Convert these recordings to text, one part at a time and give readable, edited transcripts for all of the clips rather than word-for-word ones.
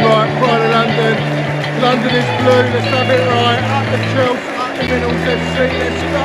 Right, Pride of London. London is blue, let's have it right. Up the Chelsea, up the Middles FC, let's go.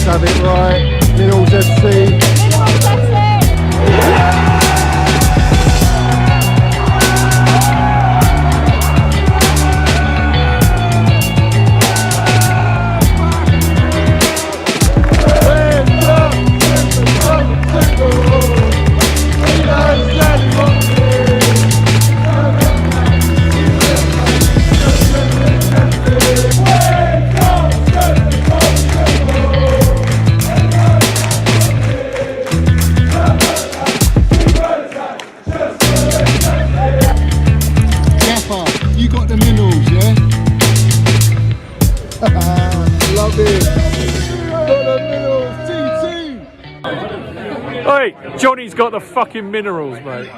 Have it right, Middles FC. You got the minerals, yeah? Love it. Got the minerals, TT. Hey, Johnny's got the fucking minerals, mate.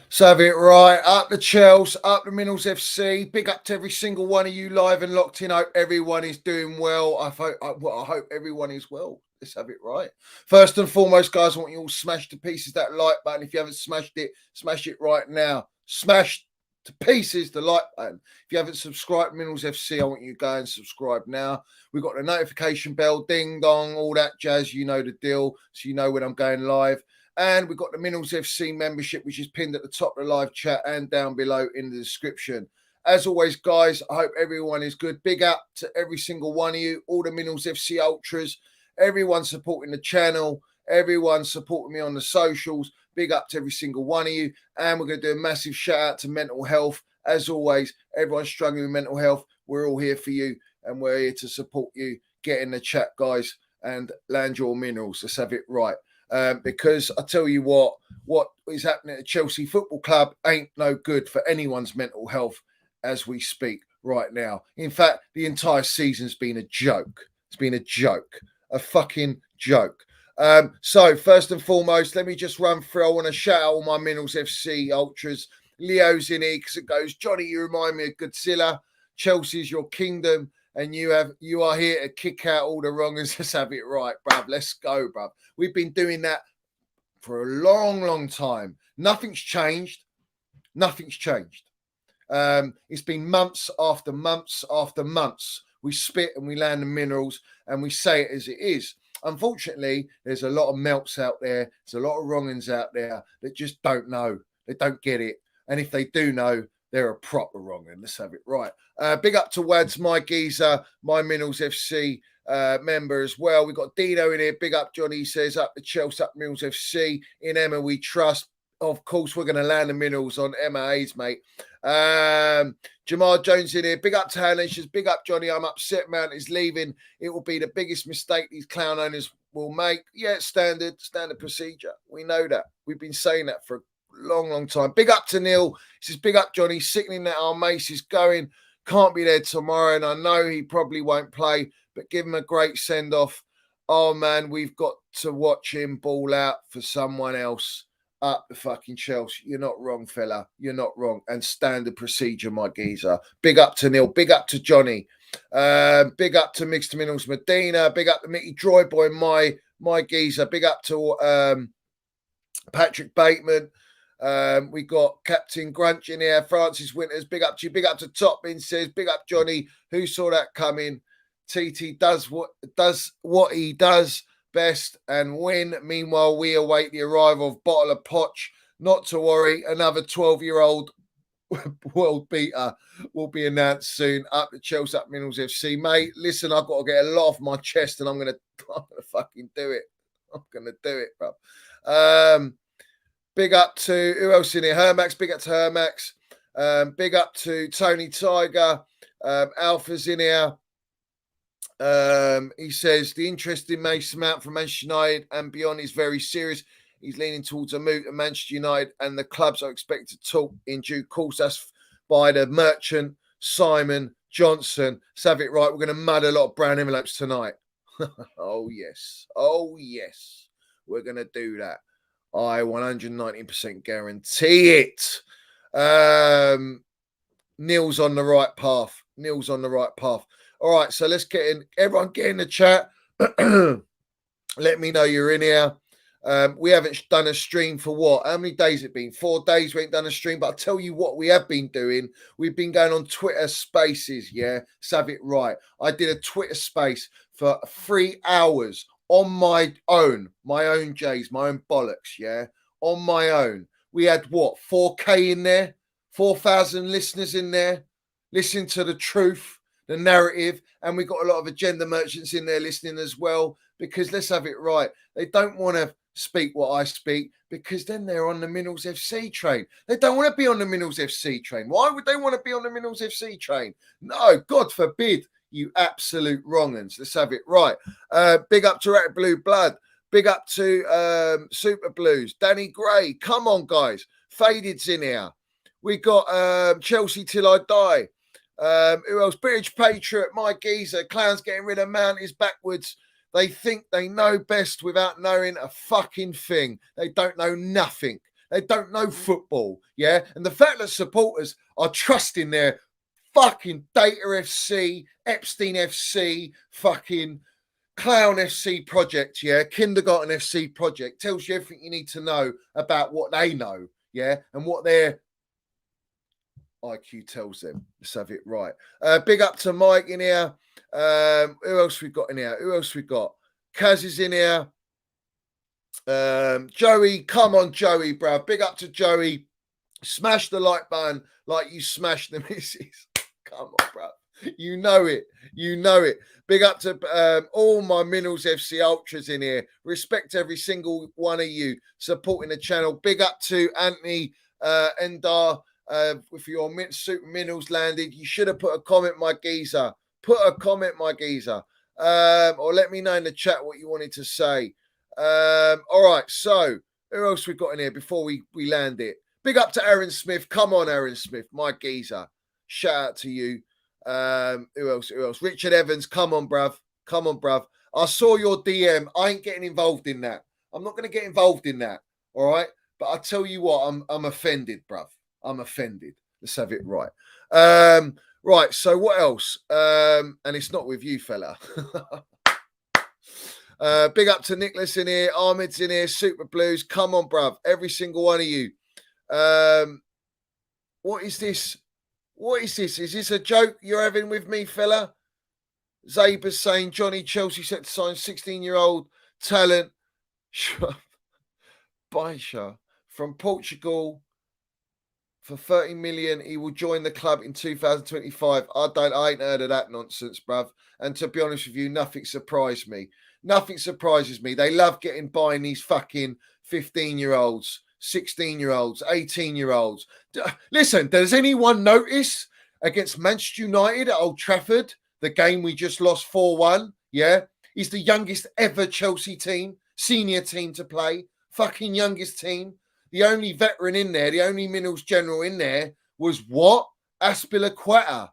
So have it right. Up the Chelsea, up the Minerals FC. Big up to every single one of you live and locked in. Hope everyone is doing well. I hope everyone is well. Let's have it right. First and foremost, guys, I want you all smash to pieces that like button. If you haven't smashed it, smash it right now. Smash to pieces the like button. If you haven't subscribed to Minerals FC, I want you to go and subscribe now. We've got the notification bell, ding dong, all that jazz. You know the deal, so you know when I'm going live. And we've got the Minerals FC membership, which is pinned at the top of the live chat and down below in the description. As always, guys, I hope everyone is good. Big up to every single one of you, all the Minerals FC Ultras, everyone supporting the channel, everyone supporting me on the socials. Big up to every single one of you. And we're going to do a massive shout out to mental health. As always, everyone's struggling with mental health. We're all here for you, and we're here to support you. Get in the chat, guys, and land your minerals. Let's have it right. Because I tell you what is happening at Chelsea Football Club ain't no good for anyone's mental health as we speak right now. In fact, the entire season's been a joke. It's been a joke, a fucking joke. So first and foremost, let me just run through. I want to shout out all my Minerals FC Ultras. Leo's in here because it goes, Johnny, you remind me of Godzilla. Chelsea's your kingdom. And you are here to kick out all the wrongers. Let's have it right, bruv. Let's go, bruv. We've been doing that for a long, long time. Nothing's changed. Nothing's changed. It's been months after months after months. We spit and we land the minerals and we say it as it is. Unfortunately, there's a lot of melts out there. There's a lot of wrongins out there that just don't know. They don't get it. And if they do know, they're a proper wrong, and let's have it right. Big up to Wads, my geezer, my Minerals FC member as well. We've got Dino in here. Big up, Johnny says, up the Chelsea, up Minerals FC. In Emma, we trust. Of course, we're going to land the minerals on Emma Hayes, mate. Jamal Jones in here. Big up to Helen. She's big up, Johnny. I'm upset Mount is leaving. It will be the biggest mistake these clown owners will make. Yeah, standard procedure. We know that. We've been saying that for a long time. Big up to Neil. He says, big up, Johnny. Sickening that our Mace is going. Can't be there tomorrow, and I know he probably won't play, but give him a great send-off. Oh, man, we've got to watch him ball out for someone else up the fucking Chelsea. You're not wrong, fella. You're not wrong. And standard procedure, my geezer. Big up to Neil. Big up to Johnny. Big up to Mixed Minerals Medina. Big up to Mickey Droyboy, my geezer. Big up to Patrick Bateman. We got Captain Grunch in here, Francis Winters, big up to you, big up to Topman says, big up Johnny, who saw that coming? TT does what he does best and win. Meanwhile, we await the arrival of Bottle of Potch. Not to worry, another 12-year-old world beater will be announced soon. Up the Chelsea, up Minerals FC, mate. Listen, I've got to get a lot off my chest, and I'm gonna fucking do it. I'm gonna do it, bro. Big up to who else in here? Hermax. Big up to Hermax. Big up to Tony Tiger. Alpha's in here. He says the interest in Mason Mount from Manchester United and beyond is very serious. He's leaning towards a move to Manchester United, and the clubs are expected to talk in due course. That's by the Merchant, Simon, Johnson. Let's have it right. We're going to mud a lot of brown envelopes tonight. Oh, yes. Oh, yes. We're going to do that. I 119% guarantee it. Neil's on the right path. Neil's on the right path. All right, so let's get in. Everyone get in the chat. Let me know you're in here. We haven't done a stream for what? How many days it been? 4 days we ain't done a stream. But I'll tell you what we have been doing. We've been going on Twitter Spaces, yeah? Let's have it right. I did a Twitter Space for 3 hours on my own J's, my own bollocks, yeah? On my own. We had what? 4K in there? 4,000 listeners in there? Listen to the truth, the narrative, and we got a lot of agenda merchants in there listening as well, because let's have it right. They don't want to speak what I speak because then they're on the Minerals FC train. They don't want to be on the Minerals FC train. Why would they want to be on the Minerals FC train? No, God forbid, you absolute wrong-uns. Let's have it right. Big up to Rat Blue Blood. Big up to Super Blues. Danny Gray. Come on, guys. Faded's in here. We got Chelsea Till I Die. Who else? British Patriot, Mike Geezer. Clowns getting rid of Mount is backwards. They think they know best without knowing a fucking thing. They don't know nothing. They don't know football, yeah? And the fact that supporters are trusting their fucking Data FC, Epstein FC, fucking Clown FC project, yeah? Kindergarten FC project tells you everything you need to know about what they know, yeah? And what their IQ tells them. Let's have it right. Big up to Mike in here. Who else we got in here? Kaz is in here. Joey, come on, Joey, bro. Big up to Joey. Smash the like button like you smashed the missus. Come on, bro. You know it. Big up to all my Minerals FC Ultras in here. Respect every single one of you supporting the channel. Big up to Anthony Endar. If your Super Minerals landed, you should have put a comment, my geezer. Or let me know in the chat what you wanted to say. All right, so who else we got in here before we land it? Big up to Aaron Smith. Come on, Aaron Smith, my geezer. Shout out to you. Who else? Richard Evans. Come on, bruv. I saw your DM. I ain't getting involved in that. I'm not going to get involved in that. All right, but I tell you what, I'm offended, bruv. I'm offended. Let's have it right. Right, so what else? And it's not with you, fella. Big up to Nicholas in here. Ahmed's in here. Super Blues. Come on, bruv. Every single one of you. What is this? Is this a joke you're having with me, fella? Zaber's saying Johnny Chelsea set to sign 16-year-old talent. Baisha from Portugal. For 30 million, he will join the club in 2025. I ain't heard of that nonsense, bruv. And to be honest with you, nothing surprised me. Nothing surprises me. They love buying these fucking 15-year-olds, 16-year-olds, 18-year-olds. Listen, does anyone notice against Manchester United at Old Trafford, the game we just lost 4-1, yeah? He's the youngest ever Chelsea team, senior team to play, fucking youngest team. The only veteran in there, the only Minerals general in there was what? Aspilicueta.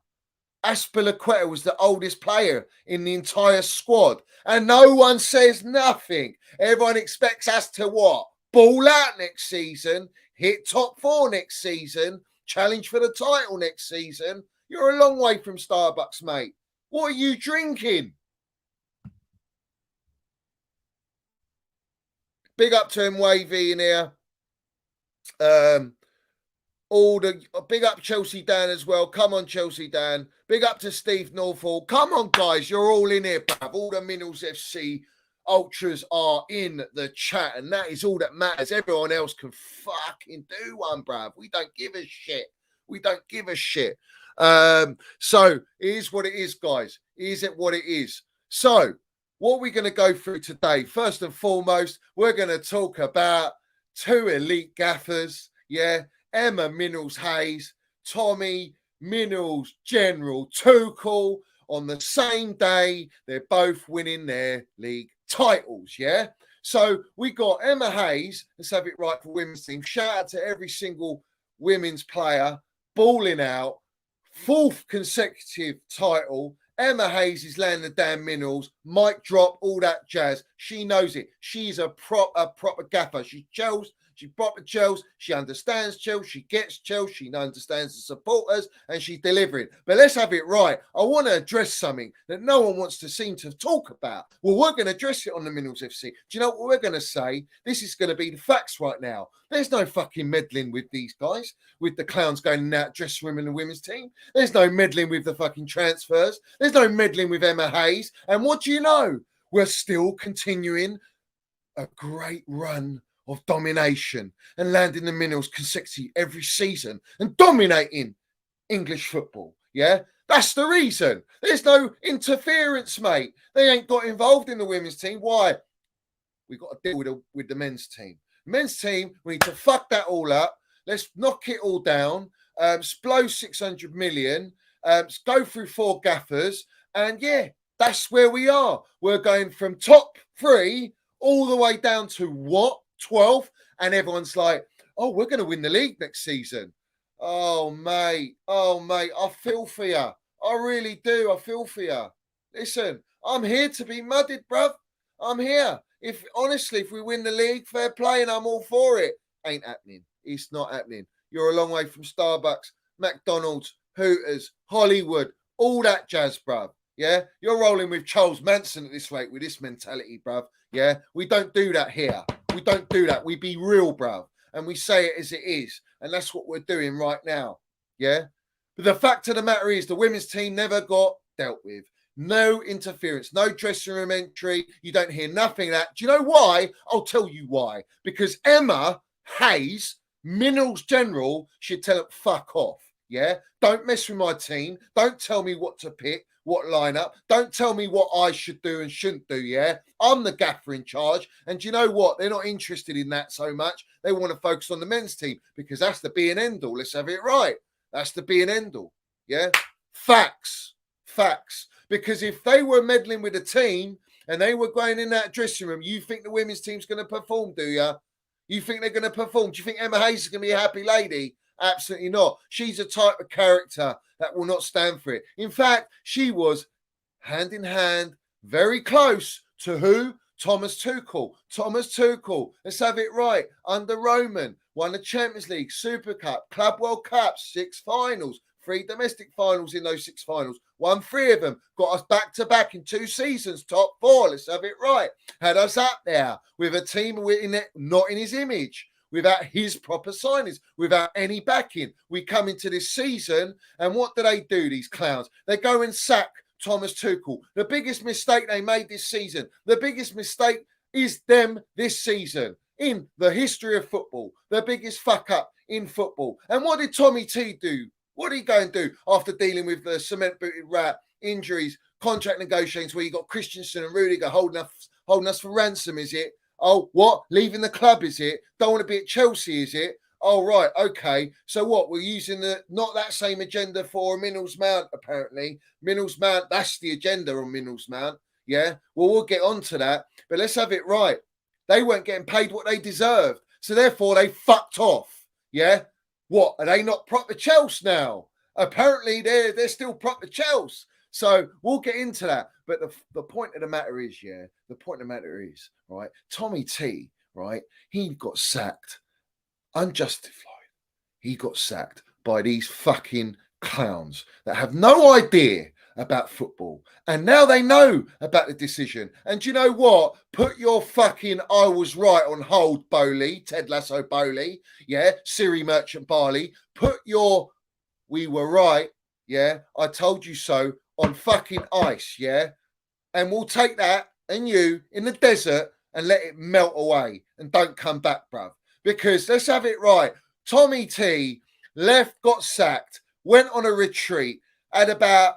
Aspilicueta was the oldest player in the entire squad. And no one says nothing. Everyone expects us to what? Ball out next season, hit top 4 next season, challenge for the title next season. You're a long way from Starbucks, mate. What are you drinking? Big up to him, Wavy, in here. all the big up Chelsea Dan as well. Come on, Chelsea Dan. Big up to Steve Norfolk. Come on, guys. You're all in here, bruv. All the Minerals FC ultras are in the chat, and that is all that matters. Everyone else can fucking do one, bruv. We don't give a shit. We don't give a shit. So it is what it is, guys. Is it what it is? So what we're going to go through today, first and foremost, we're going to talk about two elite gaffers. Yeah. Emma Minerals Hayes, Tommy Minerals General Tuchel on the same day. They're both winning their league titles. Yeah. So we got Emma Hayes. Let's have it right for women's team. Shout out to every single women's player balling out. 4th consecutive title. Emma Hayes is landing the damn minerals. Mic drop, all that jazz. She knows it. She's a proper gaffer. She gels. She proper Chelsea. She understands Chelsea. She gets Chelsea. She understands the supporters, and she's delivering. But let's have it right. I want to address something that no one wants to seem to talk about. Well, we're going to address it on the Minerals FC. Do you know what we're going to say? This is going to be the facts right now. There's no fucking meddling with these guys, with the clowns going in and out dressing room in the women's team. There's no meddling with the fucking transfers. There's no meddling with Emma Hayes. And what do you know? We're still continuing a great run of domination and landing the minerals consecutively every season and dominating English football. Yeah, that's the reason. There's no interference, mate. They ain't got involved in the women's team. Why? We got to deal with the men's team. Men's team, we need to fuck that all up. Let's knock it all down. Blow 600 million. Go through 4 gaffers. And yeah, that's where we are. We're going from top 3 all the way down to what? 12th, and everyone's like, oh, we're going to win the league next season. Oh, mate, I feel for you. I really do. I feel for you. Listen, I'm here to be mudded, bruv. I'm here. If we win the league, fair play, and I'm all for it. Ain't happening. It's not happening. You're a long way from Starbucks, McDonald's, Hooters, Hollywood, all that jazz, bruv. Yeah, you're rolling with Charles Manson at this rate with this mentality, bruv. Yeah, we don't do that here. We don't do that. We be real, bruv. And we say it as it is. And that's what we're doing right now. Yeah. But the fact of the matter is the women's team never got dealt with. No interference, no dressing room entry. You don't hear nothing of that. Do you know why? I'll tell you why. Because Emma Hayes, Minerals General, should tell them, fuck off. Yeah. Don't mess with my team. Don't tell me what to pick. What lineup? Don't tell me what I should do and shouldn't do. Yeah, I'm the gaffer in charge, and do you know what? They're not interested in that so much. They want to focus on the men's team because that's the be and end all. Let's have it right. That's the be and end all. Yeah, facts. Because if they were meddling with the team and they were going in that dressing room, you think the women's team's going to perform? Do you? You think they're going to perform? Do you think Emma Hayes is going to be a happy lady? Absolutely not. She's a type of character that will not stand for it. In fact, she was hand in hand, very close to who? Thomas Tuchel. Thomas Tuchel. Let's have it right. Under Roman, won the Champions League, Super Cup, Club World Cup, 6 finals, 3 domestic finals in those 6 finals. Won 3 of them. Got us back to back in 2 seasons, top 4. Let's have it right. Had us up there with a team not in his image. Without his proper signings, without any backing. We come into this season, and what do? These clowns? They go and sack Thomas Tuchel. The biggest mistake they made this season. The biggest mistake is them this season in the history of football. The biggest fuck up in football. And what did Tommy T do? What did he go and do after dealing with the cement-booted rat, injuries, contract negotiations where you got Christensen and Rudiger holding us for ransom, is it? Oh, what? Leaving the club, is it? Don't want to be at Chelsea, is it? Oh, right. Okay. So what? We're using not that same agenda for Minerals Mount, apparently. Minerals Mount, that's the agenda on Minerals Mount. Yeah. Well, we'll get on to that. But let's have it right. They weren't getting paid what they deserved. So therefore, they fucked off. Yeah. What? Are they not proper Chelsea now? Apparently, they're still proper Chelsea. So we'll get into that. But the point of the matter is, right, Tommy T, right, he got sacked. Unjustified. He got sacked by these fucking clowns that have no idea about football. And now they know about the decision. And do you know what? Put your fucking I was right on hold, Bowley, Ted Lasso Bowley, yeah, Siri Merchant Barley. Put your we were right, yeah, I told you so on fucking ice, yeah? And we'll take that and you in the desert and let it melt away and don't come back, bruv. Because let's have it right. Tommy T left, got sacked, went on a retreat, had about,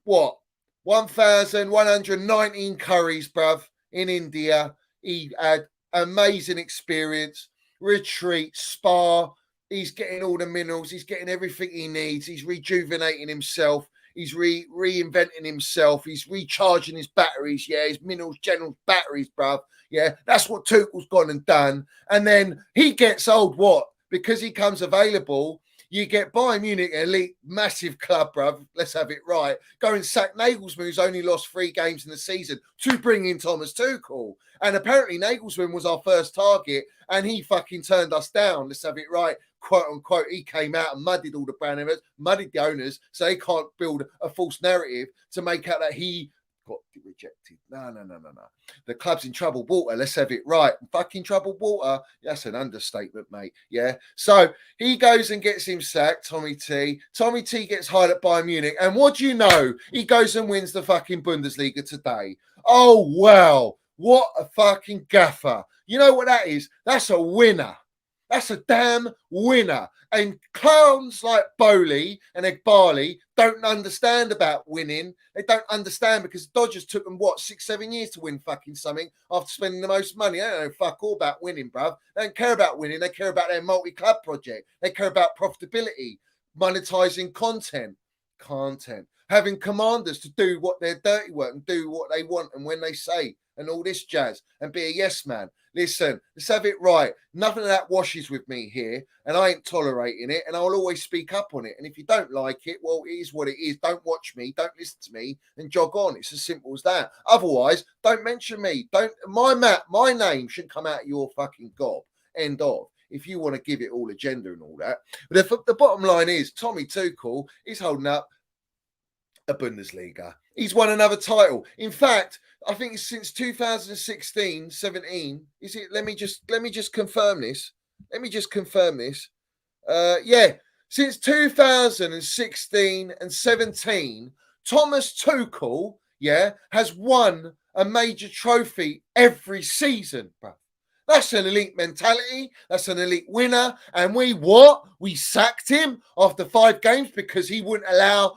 1,119 curries, bruv, in India. He had amazing experience, retreat, spa. He's getting all the minerals. He's getting everything he needs. He's rejuvenating himself. He's reinventing himself. He's recharging his batteries. Yeah, his minerals, general batteries, bruv. Yeah, that's what Tuchel's gone and done. And then he gets old, what? Because he comes available, you get Bayern Munich, elite, massive club, bruv. Let's have it right. Go and sack Nagelsmann, who's only lost 3 games in the season, to bring in Thomas Tuchel. And apparently Nagelsmann was our first target, and he fucking turned us down. Let's have it right. Quote unquote, he came out and muddied all the brand owners, muddied the owners, so they can't build a false narrative to make out that he got rejected. No. The club's in troubled water. Let's have it right. Fucking troubled water. That's an understatement, mate. Yeah. So he goes and gets him sacked, Tommy T. Tommy T gets hired at Bayern Munich. And what do you know? He goes and wins the fucking Bundesliga today. Oh, wow. What a fucking gaffer. You know what that is? That's a winner. That's a damn winner. And clowns like Bowley and Egbali don't understand about winning. They don't understand because Dodgers took them, 6-7 years to win fucking something after spending the most money. They don't know fuck all about winning, bruv. They don't care about winning. They care about their multi-club project. They care about profitability, monetizing content, having commanders to do what their dirty work and do what they want and when they say and all this jazz and be a yes man. Listen, let's have it right. Nothing of that washes with me here, and I ain't tolerating it, and I'll always speak up on it. And if you don't like it, well, it is what it is. Don't watch me, don't listen to me, and jog on. It's as simple as that. Otherwise, don't mention me. My name shouldn't come out of your fucking gob. End of. If you want to give it all agenda and all that. But if the bottom line is Tommy Tuchel is holding up a Bundesliga. He's won another title. In fact, I think it's since 2016, 17. Is it? Let me just confirm this. Yeah, since 2016 and 17, Thomas Tuchel, has won a major trophy every season, bro. That's an elite mentality. That's an elite winner. And we sacked him after 5 games because he wouldn't allow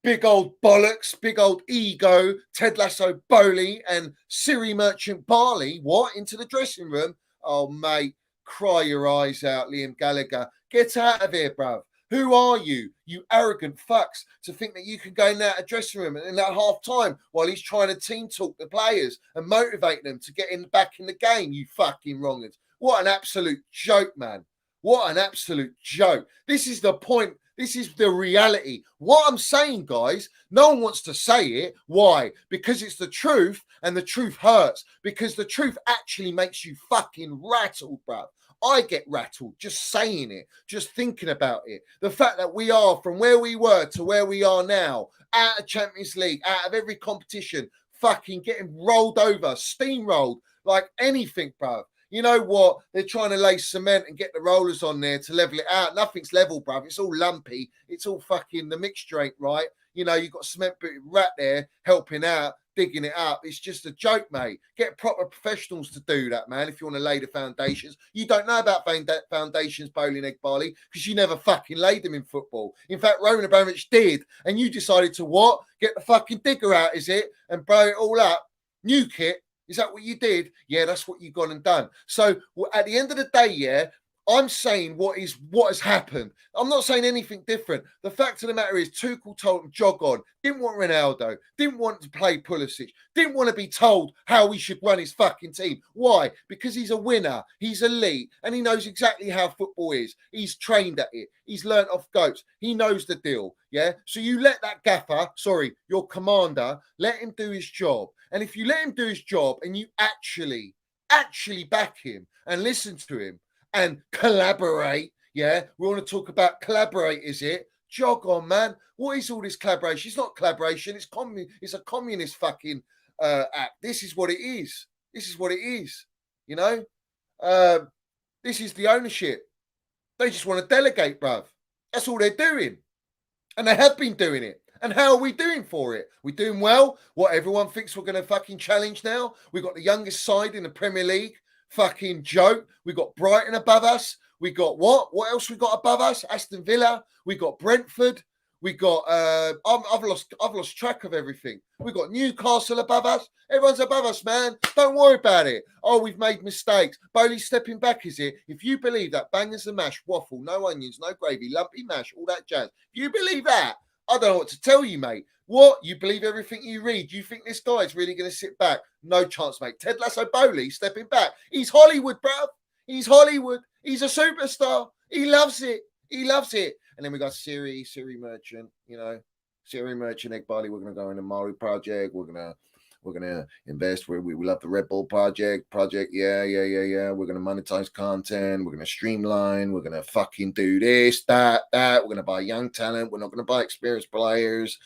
big old bollocks, big old ego, Ted Lasso Bowley and Siri Merchant Barley, into the dressing room? Oh, mate, cry your eyes out, Liam Gallagher. Get out of here, bruv. Who are you, you arrogant fucks, to think that you can go in that dressing room in that half time while he's trying to team talk the players and motivate them to get back in the game, you fucking wrongers. What an absolute joke, man. What an absolute joke. This is the point. This is the reality. What I'm saying, guys, no one wants to say it. Why? Because it's the truth, and the truth hurts. Because the truth actually makes you fucking rattled, bruv. I get rattled just saying it, just thinking about it. The fact that we are from where we were to where we are now, out of Champions League, out of every competition, fucking getting rolled over, steamrolled like anything, bruv. You know what? They're trying to lay cement and get the rollers on there to level it out. Nothing's level, bruv. It's all lumpy. It's all fucking, the mixture ain't right. You know, you've got cement booted rat there helping out, digging it up. It's just a joke, mate. Get proper professionals to do that, man, if you want to lay the foundations. You don't know about foundations, bowling egg barley, because you never fucking laid them in football. In fact, Roman Abramovich did, and you decided to what? Get the fucking digger out, is it? And blow it all up. Nuke it. Is that what you did? Yeah, that's what you've gone and done. So at the end of the day, I'm saying what has happened. I'm not saying anything different. The fact of the matter is Tuchel told him jog on. Didn't want Ronaldo. Didn't want to play Pulisic. Didn't want to be told how he should run his fucking team. Why? Because he's a winner. He's elite. And he knows exactly how football is. He's trained at it. He's learnt off goats. He knows the deal. Yeah? So you let that gaffer, your commander, let him do his job. And if you let him do his job and you actually back him and listen to him and collaborate, we want to talk about collaborate, is it? Jog on, man. What is all this collaboration? It's not collaboration. It's a communist fucking act. This is what it is. This is what it is. You know? This is the ownership. They just want to delegate, bruv. That's all they're doing. And they have been doing it. And how are we doing for it? We're doing well. What everyone thinks we're going to fucking challenge now. We've got the youngest side in the Premier League. Fucking joke. We've got Brighton above us. We got what? What else we got above us? Aston Villa. We got Brentford. We got I've lost track of everything. We got Newcastle above us. Everyone's above us, man. Don't worry about it. Oh, we've made mistakes. Bowley stepping back, is it? If you believe that bangers and mash, waffle, no onions, no gravy, lumpy mash, all that jazz. If you believe that, I don't know what to tell you, mate. What? You believe everything you read? You think this guy's really going to sit back? No chance, mate. Ted Lasso Bowley stepping back. He's Hollywood, bruv. He's Hollywood. He's a superstar. He loves it. He loves it. And then we got Siri Merchant, you know, Siri Merchant, Egg Barley. We're going to go in the Maori project. We're gonna invest. We love the Red Bull project. Yeah. We're gonna monetize content. We're gonna streamline. We're gonna fucking do this, that. We're gonna buy young talent. We're not gonna buy experienced players.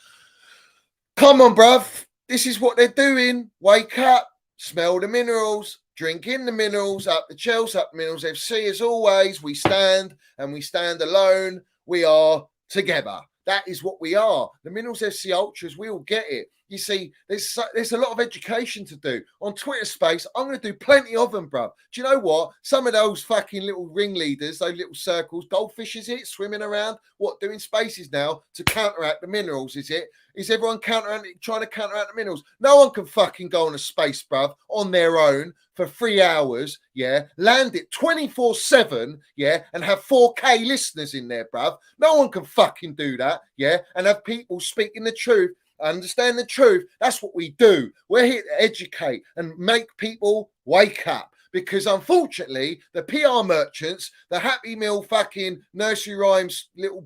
Come on, bruv. This is what they're doing. Wake up, smell the minerals, drink in the minerals. Up the Chelsea, up the Minerals FC. As always, we stand and we stand alone. We are together. That is what we are. The Minerals FC Ultras, we all get it. You see, there's a lot of education to do. On Twitter space, I'm going to do plenty of them, bruv. Do you know what? Some of those fucking little ringleaders, those little circles, goldfish, is it? Swimming around? What, doing spaces now to counteract the minerals, is it? Is everyone trying to counteract the minerals? No one can fucking go on a space, bruv, on their own for 3 hours, yeah, land it 24/7, yeah, and have 4K listeners in there, bruv. No one can fucking do that, yeah, and have people speaking the truth, understand the truth. That's what we do. We're here to educate and make people wake up. Because unfortunately, the PR merchants, the Happy Meal fucking nursery rhymes, little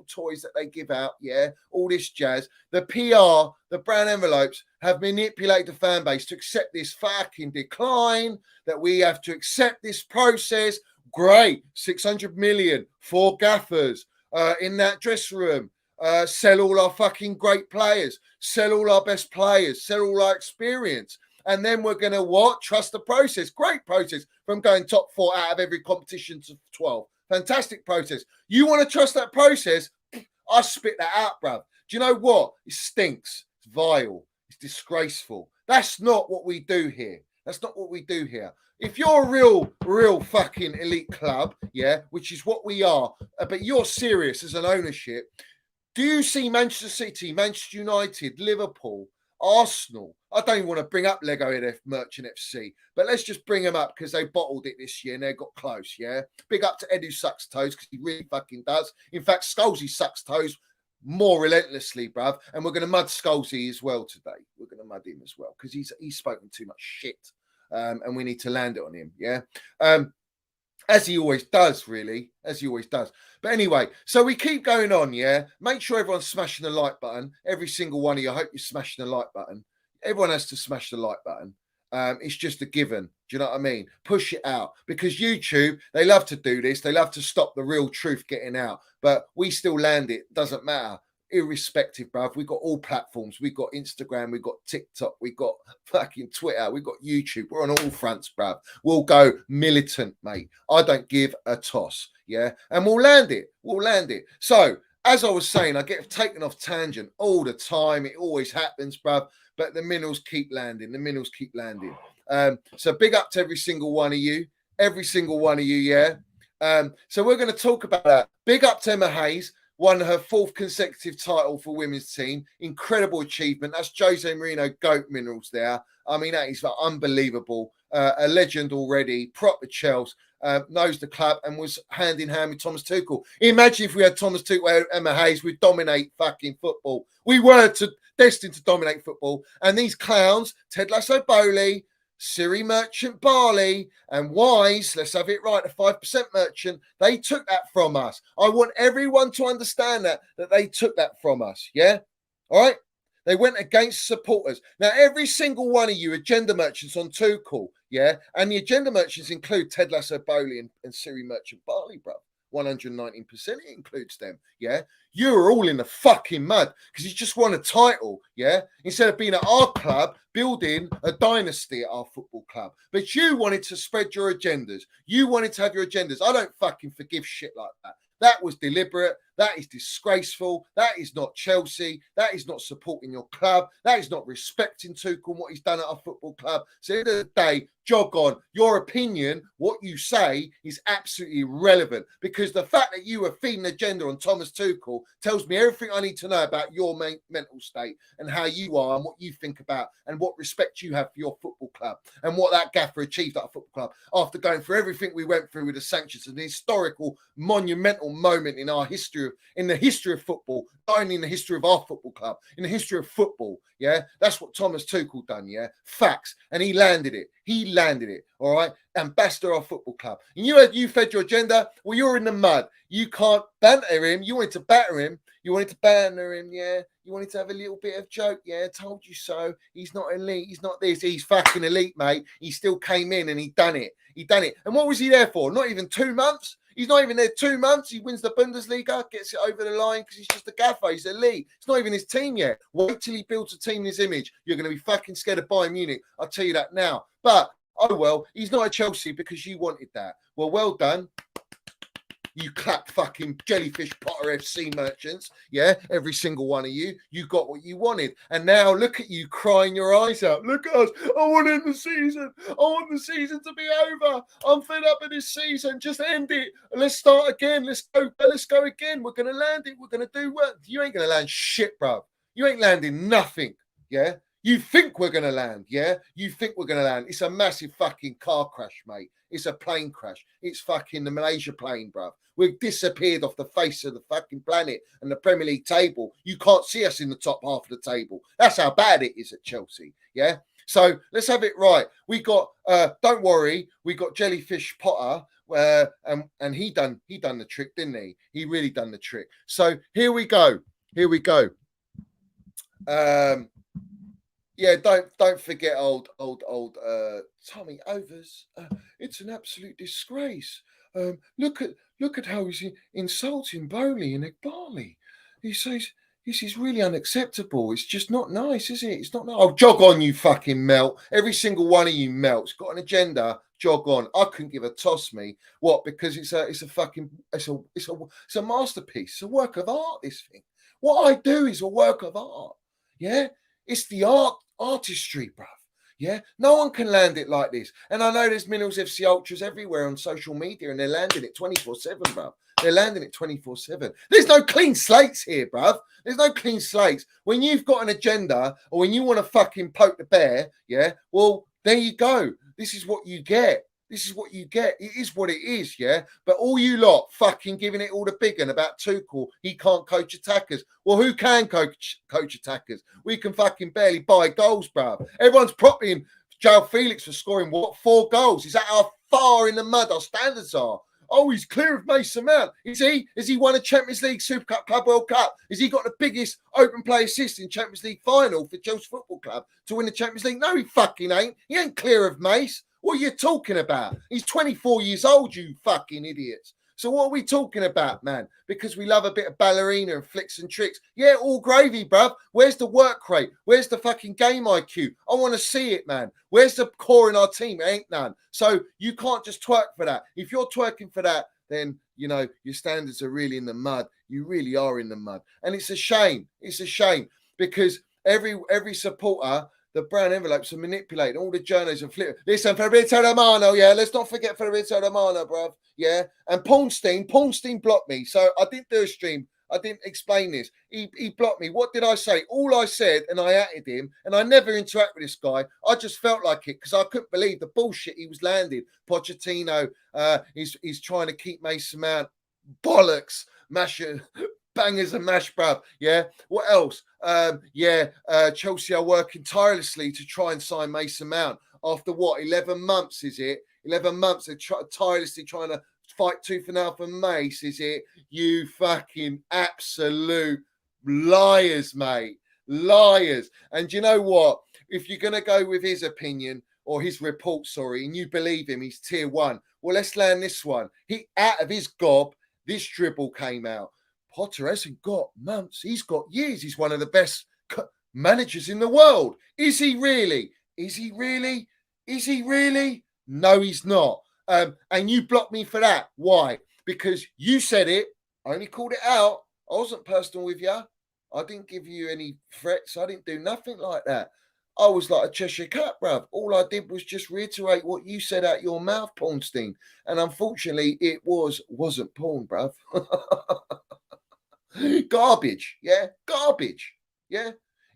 toys that they give out, yeah, all this jazz, the PR, the brand envelopes have manipulated the fan base to accept this fucking decline, that we have to accept this process. Great, 600 million, 4 gaffers in that dressing room. Sell all our fucking great players, sell all our best players, sell all our experience. And then we're going to what? Trust the process. Great process from going top 4 out of every competition to 12. Fantastic process. You want to trust that process? I spit that out, bruv. Do you know what? It stinks. It's vile. It's disgraceful. That's not what we do here. That's not what we do here. If you're a real fucking elite club, yeah, which is what we are, but you're serious as an ownership, do you see Manchester City, Manchester United, Liverpool, Arsenal? I don't even want to bring up Lego Merchant FC, but let's just bring them up because they bottled it this year and they got close, yeah? Big up to Ed who sucks toes because he really fucking does. In fact, Scholesy sucks toes more relentlessly, bruv. And we're going to mud Scholesy as well today. We're going to mud him as well because he's spoken too much shit and we need to land it on him, yeah? As he always does, really. As he always does. But anyway, so we keep going on, yeah? Make sure everyone's smashing the like button. Every single one of you, I hope you're smashing the like button. Everyone has to smash the like button. It's just a given. Do you know what I mean? Push it out. Because YouTube, they love to do this. They love to stop the real truth getting out. But we still land it. Doesn't matter. Irrespective, bruv. We've got all platforms. We've got Instagram. We've got TikTok. We've got fucking Twitter. We've got YouTube. We're on all fronts, bruv. We'll go militant, mate. I don't give a toss. Yeah. And we'll land it. We'll land it. So, as I was saying, I get taken off tangent all the time. It always happens, bruv. But the minerals keep landing. The minerals keep landing. So big up to every single one of you. Every single one of you, yeah. So we're going to talk about that. Big up to Emma Hayes. Won her 4th consecutive title for women's team. Incredible achievement. That's Jose Mourinho GOAT minerals there. I mean, that is unbelievable. A legend already. Proper Chelsea. Knows the club and was hand in hand with Thomas Tuchel. Imagine if we had Thomas Tuchel and Emma Hayes, we'd dominate fucking football. We were destined to dominate football. And these clowns, Ted Lasso Bowley, Siri Merchant Barley, and Wise, let's have it right, the 5% merchant, they took that from us. I want everyone to understand that they took that from us, yeah? All right? They went against supporters. Now, every single one of you agenda merchants on Tuchel, yeah? And the agenda merchants include Ted Lasso Bowley and Siri Merchant Barley, bro. 119%, it includes them, yeah? You are all in the fucking mud because you just won a title, yeah? Instead of being at our club, building a dynasty at our football club. But you wanted to spread your agendas. You wanted to have your agendas. I don't fucking forgive shit like that. That was deliberate. That is disgraceful. That is not Chelsea. That is not supporting your club. That is not respecting Tuchel and what he's done at our football club. So at the end of the day, jog on. Your opinion, what you say, is absolutely irrelevant because the fact that you are feeding agenda on Thomas Tuchel tells me everything I need to know about your mental state and how you are and what you think about and what respect you have for your football club and what that gaffer achieved at a football club after going through everything we went through with the sanctions, an historical, monumental moment in our history, in the history of football, not only in the history of our football club, in the history of football. Yeah, that's what Thomas Tuchel done. Yeah, facts, and he landed it. He landed it. All right, ambassador of our football club. And you fed your agenda. Well, you're in the mud. You can't banter him. You wanted to batter him. You wanted to banter him. Yeah, you wanted to have a little bit of joke. Yeah, told you so. He's not elite. He's not this. He's fucking elite, mate. He still came in and he done it. He done it. And what was he there for? Not even 2 months. He's not even there 2 months. He wins the Bundesliga, gets it over the line because he's just a gaffer. He's elite. It's not even his team yet. Wait till he builds a team in his image. You're going to be fucking scared of Bayern Munich. I'll tell you that now. But, oh well, he's not at Chelsea because you wanted that. Well done. You clap fucking jellyfish Potter FC merchants. Yeah, every single one of you. You got what you wanted. And now look at you crying your eyes out. Look at us. I want to end the season. I want the season to be over. I'm fed up with this season. Just end it. Let's start again. Let's go again. We're going to land it. We're going to do work. You ain't going to land shit, bro. You ain't landing nothing. Yeah. You think we're going to land, yeah? You think we're going to land. It's a massive fucking car crash, mate. It's a plane crash. It's fucking the Malaysia plane, bruv. We've disappeared off the face of the fucking planet and the Premier League table. You can't see us in the top half of the table. That's how bad it is at Chelsea, yeah? So let's have it right. We got, don't worry, we got Jellyfish Potter, and he done the trick, didn't he? He really done the trick. So here we go. Yeah, don't forget old Tommy Overs. It's an absolute disgrace. Look at how he's insulting Bowley and Igbali. He says this is really unacceptable. It's just not nice, is it? It's not nice. Oh, jog on, you fucking melt. Every single one of you melts. Got an agenda. Jog on. I couldn't give a toss, me. What? Because it's a masterpiece. It's a work of art. This thing. What I do is a work of art. Yeah. It's the artistry, bruv. Yeah, no one can land it like this. And I know there's Minerals FC Ultras everywhere on social media and they're landing it 24/7, bruv. They're landing it 24/7. There's no clean slates here, bruv. There's no clean slates. When you've got an agenda or when you want to fucking poke the bear, yeah, well, there you go. This is what you get. This is what you get. It is what it is, yeah? But all you lot fucking giving it all the big one about Tuchel, he can't coach attackers. Well, who can coach attackers? We can fucking barely buy goals, bruv. Everyone's propping Joe Felix for scoring, 4 goals? Is that how far in the mud our standards are? Oh, he's clear of Mason Mount. Is he? Has he won a Champions League, Super Cup, Club World Cup? Has he got the biggest open play assist in Champions League final for Chelsea Football Club to win the Champions League? No, he fucking ain't. He ain't clear of Mace. What are you talking about? He's 24 years old, you fucking idiots. So what are we talking about, man? Because we love a bit of ballerina and flicks and tricks. Yeah, all gravy, bruv. Where's the work rate? Where's the fucking game IQ? I want to see it, man. Where's the core in our team? Ain't none. So you can't just twerk for that. If you're twerking for that, then, you know, your standards are really in the mud. You really are in the mud. And it's a shame. It's a shame because every supporter, the brown envelopes are manipulated. All the journals are flipping. Listen, Fabrizio Romano, yeah. Let's not forget Fabrizio Romano, bruv. Yeah. And Pawnstein blocked me. So I didn't do a stream. I didn't explain this. He blocked me. What did I say? All I said, and I atted him, and I never interact with this guy. I just felt like it because I couldn't believe the bullshit he was landing. Pochettino, he's trying to keep Mason Mount. Bollocks. Bangers and mash, bruv. Yeah. What else? Chelsea are working tirelessly to try and sign Mason Mount. After what? 11 months, is it? 11 months. They're tirelessly trying to fight tooth and nail for Mace, is it? You fucking absolute liars, mate. Liars. And you know what? If you're going to go with his opinion or his report, and you believe him, he's tier 1. Well, let's land this one. He out of his gob. This dribble came out. Potter hasn't got months. He's got years. He's one of the best managers in the world. Is he really? Is he really? Is he really? No, he's not. And you blocked me for that. Why? Because you said it. I only called it out. I wasn't personal with you. I didn't give you any threats. I didn't do nothing like that. I was like a Cheshire cat, bruv. All I did was just reiterate what you said out your mouth, Pornstein. And unfortunately, it wasn't porn, bruv. Garbage, yeah? Garbage, yeah?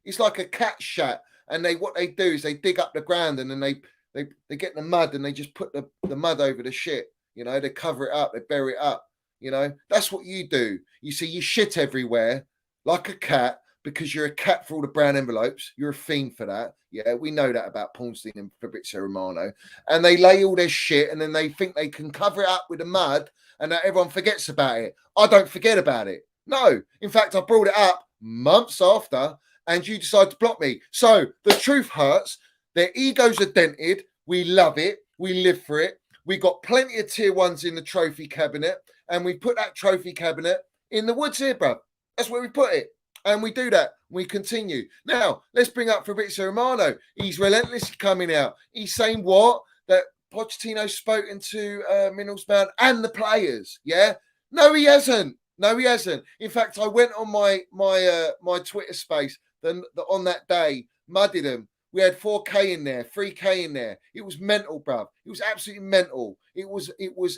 It's like a cat shat. And what they do is they dig up the ground and then they get the mud and they just put the mud over the shit. You know, they cover it up, they bury it up. You know, that's what you do. You see, you shit everywhere like a cat. Because you're a cat for all the brown envelopes. You're a fiend for that. Yeah, we know that about Pornstein and Fabrizio Romano. And they lay all their shit and then they think they can cover it up with the mud and that everyone forgets about it. I don't forget about it. No. In fact, I brought it up months after and you decided to block me. So the truth hurts. Their egos are dented. We love it. We live for it. We got plenty of tier ones in the trophy cabinet and we put that trophy cabinet in the woods here, bro. That's where we put it. And we do that. We continue. Now, let's bring up Fabrizio Romano. He's relentlessly coming out. He's saying what? That Pochettino's spoken to Middlesbrough and the players. Yeah? No, he hasn't. No, he hasn't. In fact, I went on my Twitter space on that day, mudded them. We had 4K in there, 3K in there. It was mental, bruv. It was absolutely mental. It was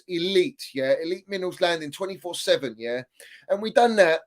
elite, yeah? Elite Minerals Landing 24/7, yeah? And we done that.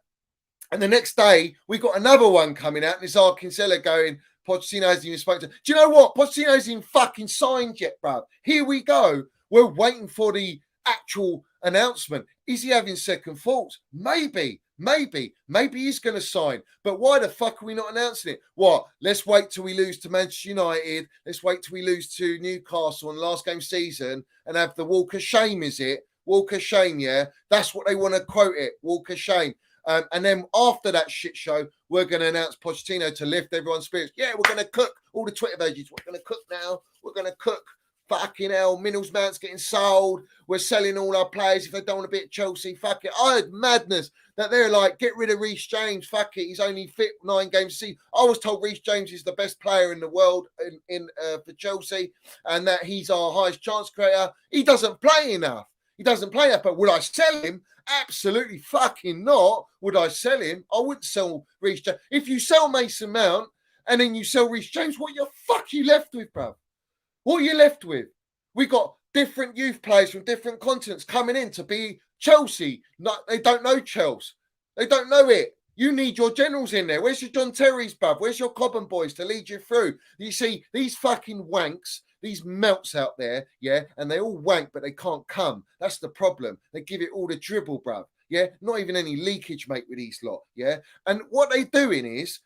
And the next day, we got another one coming out, and it's our Kinsella going, Pochettino hasn't even spoken to. Do you know what? Pochettino hasn't even fucking signed yet, bro. Here we go. We're waiting for the actual announcement. Is he having second thoughts? Maybe he's going to sign. But why the fuck are we not announcing it? What? Let's wait till we lose to Manchester United. Let's wait till we lose to Newcastle in the last game season and have the walk of shame, is it? Walk of shame, yeah? That's what they want to quote it. Walk of shame. And then after that shit show, we're going to announce Pochettino to lift everyone's spirits. Yeah, we're going to cook all the Twitter pages. We're going to cook now. We're going to cook. Fucking hell, Middlesbrough's getting sold. We're selling all our players if they don't want to be at Chelsea. Fuck it. I had madness that they're like, get rid of Reece James. Fuck it. He's only fit 9 games a season. I was told Reece James is the best player in the world for Chelsea and that he's our highest chance creator. He doesn't play enough. But would I sell him? Absolutely fucking not. Would I sell him? I wouldn't sell Reece James. If you sell Mason Mount and then you sell Reece James, what the fuck are you left with, bro? What are you left with? We got different youth players from different continents coming in to be Chelsea. They don't know Chelsea. They don't know it. You need your generals in there. Where's your John Terry's, bruv? Where's your Cobham boys to lead you through? You see, these fucking wanks, these melts out there, yeah, and they all wank, but they can't come. That's the problem. They give it all the dribble, bruv. Yeah, not even any leakage, mate, with these lot. Yeah, and what they're doing is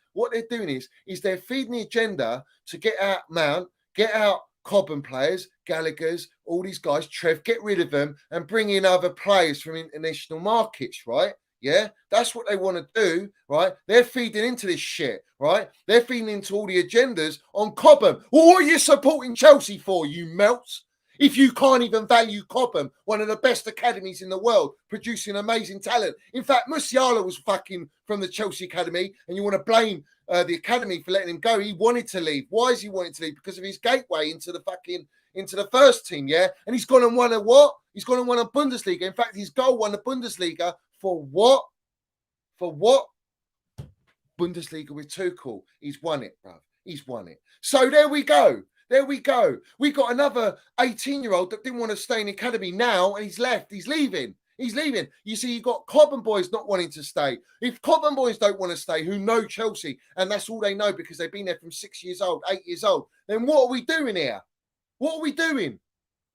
they're feeding the agenda to get out Mount, get out Cobham players, Gallagher's, all these guys, Trev, get rid of them and bring in other players from international markets, right? Yeah, that's what they want to do, right? They're feeding into this shit, right? They're feeding into all the agendas on Cobham. Well, what are you supporting Chelsea for, you melts? If you can't even value Cobham, one of the best academies in the world, producing amazing talent. In fact, Musiala was fucking from the Chelsea academy, and you want to blame the academy for letting him go. He wanted to leave. Why is he wanting to leave? Because of his gateway into the first team, yeah? And he's gone and won a what? He's gone and won a Bundesliga. In fact, his goal won the Bundesliga for what? For what? Bundesliga with Tuchel. He's won it, bruv. He's won it. So there we go. There we go. We got another 18-year-old that didn't want to stay in the academy now, and he's left. He's leaving. He's leaving. You see, you got Cobham boys not wanting to stay. If Cobham boys don't want to stay, who know Chelsea, and that's all they know because they've been there from 6 years old, 8 years old, then what are we doing here? What are we doing?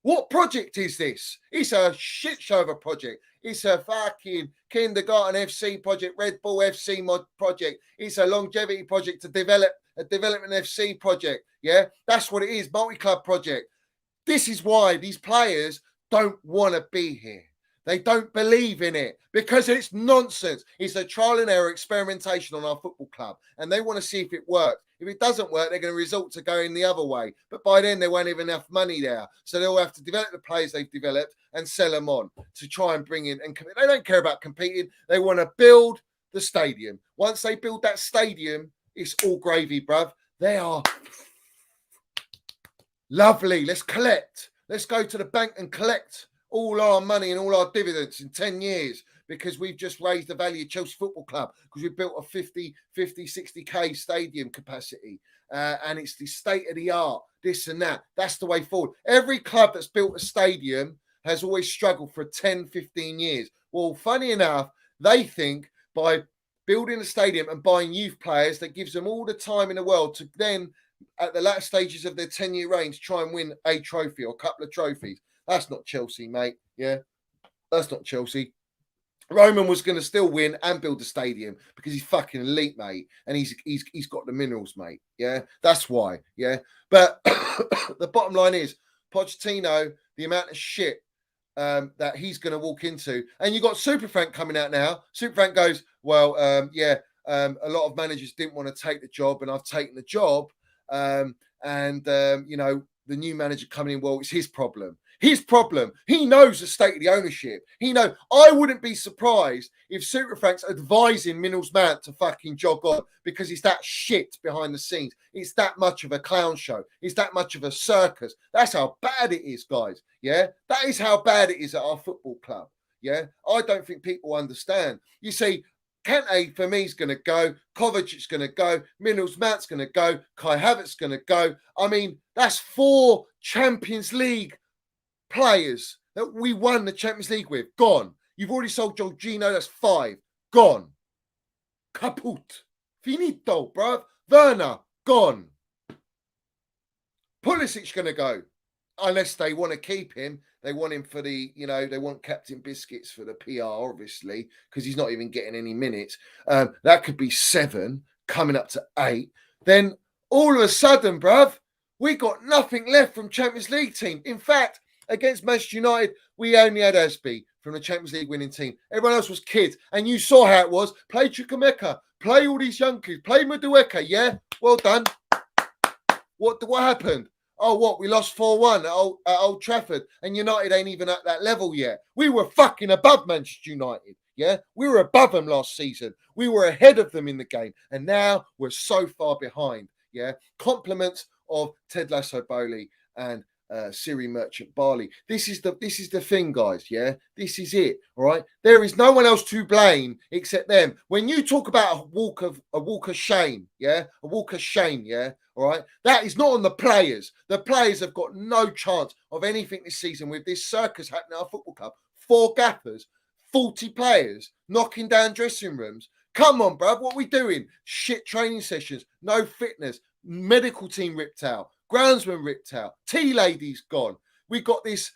What project is this? It's a shit show of a project. It's a fucking kindergarten FC project, Red Bull FC mod project. It's a longevity project to develop a development FC project. Yeah, that's what it is. Multi-club project. This is why these players don't want to be here. They don't believe in it because it's nonsense. It's a trial and error experimentation on our football club, and they want to see if it works. If it doesn't work, they're going to resort to going the other way. But by then, there won't have enough money there. So they'll have to develop the players they've developed and sell them on to try and bring in. And they don't care about competing. They want to build the stadium. Once they build that stadium, it's all gravy, bruv. They are lovely. Let's collect. Let's go to the bank and collect all our money and all our dividends in 10 years because we've just raised the value of Chelsea Football Club because we built a 50, 60K stadium capacity. And it's the state of the art, this and that. That's the way forward. Every club that's built a stadium has always struggled for 10, 15 years. Well, funny enough, they think by building a stadium and buying youth players that gives them all the time in the world to then, at the latter stages of their 10-year reigns, try and win a trophy or a couple of trophies. That's not Chelsea, mate. Yeah, that's not Chelsea. Roman was going to still win and build the stadium because he's fucking elite, mate, and he's got the minerals, mate. Yeah, that's why. Yeah, but the bottom line is Pochettino, the amount of shit that he's going to walk into, and you got Super Frank coming out now. Super Frank goes, well, a lot of managers didn't want to take the job, and I've taken the job, you know, the new manager coming in, well, it's his problem. His problem. He knows the state of the ownership. He knows. I wouldn't be surprised if Super Frank's advising Minnals Mount to fucking jog on because he's that shit behind the scenes. It's that much of a clown show. It's that much of a circus. That's how bad it is, guys. Yeah, that is how bad it is at our football club. Yeah, I don't think people understand. You see, Kante, for me, is going to go. Kovacic's going to go. Minnals Mount's going to go. Kai Havertz's going to go. I mean, that's 4 Champions League players that we won the Champions League with. Gone. You've already sold Jorginho. That's 5. Gone. Kaput. Finito, bruv. Werner. Gone. Pulisic going to go. Unless they want to keep him. They want him for the, you know, they want Captain Biscuits for the PR, obviously, because he's not even getting any minutes. That could be 7, coming up to 8. Then all of a sudden, bruv, we got nothing left from Champions League team. In fact, against Manchester United, we only had Asby from the Champions League winning team. Everyone else was kids. And you saw how it was. Play Chukwuemeka. Play all these young kids. Play Madueke. Yeah? Well done. What happened? Oh, what? We lost 4-1 at Old Trafford. And United ain't even at that level yet. We were fucking above Manchester United. Yeah? We were above them last season. We were ahead of them in the game. And now we're so far behind. Yeah? Compliments of Ted Lasso Bowley and Siri Merchant Barley. This is the thing, guys. Yeah, this is it. All right. There is no one else to blame except them. When you talk about a walk of shame, yeah, a walk of shame, yeah. All right. That is not on the players. The players have got no chance of anything this season with this circus happening at our football club. 4 gaffers, 40 players knocking down dressing rooms. Come on, bruv. What are we doing? Shit training sessions. No fitness. Medical team ripped out. Groundsman ripped out. Tea lady's gone. We got this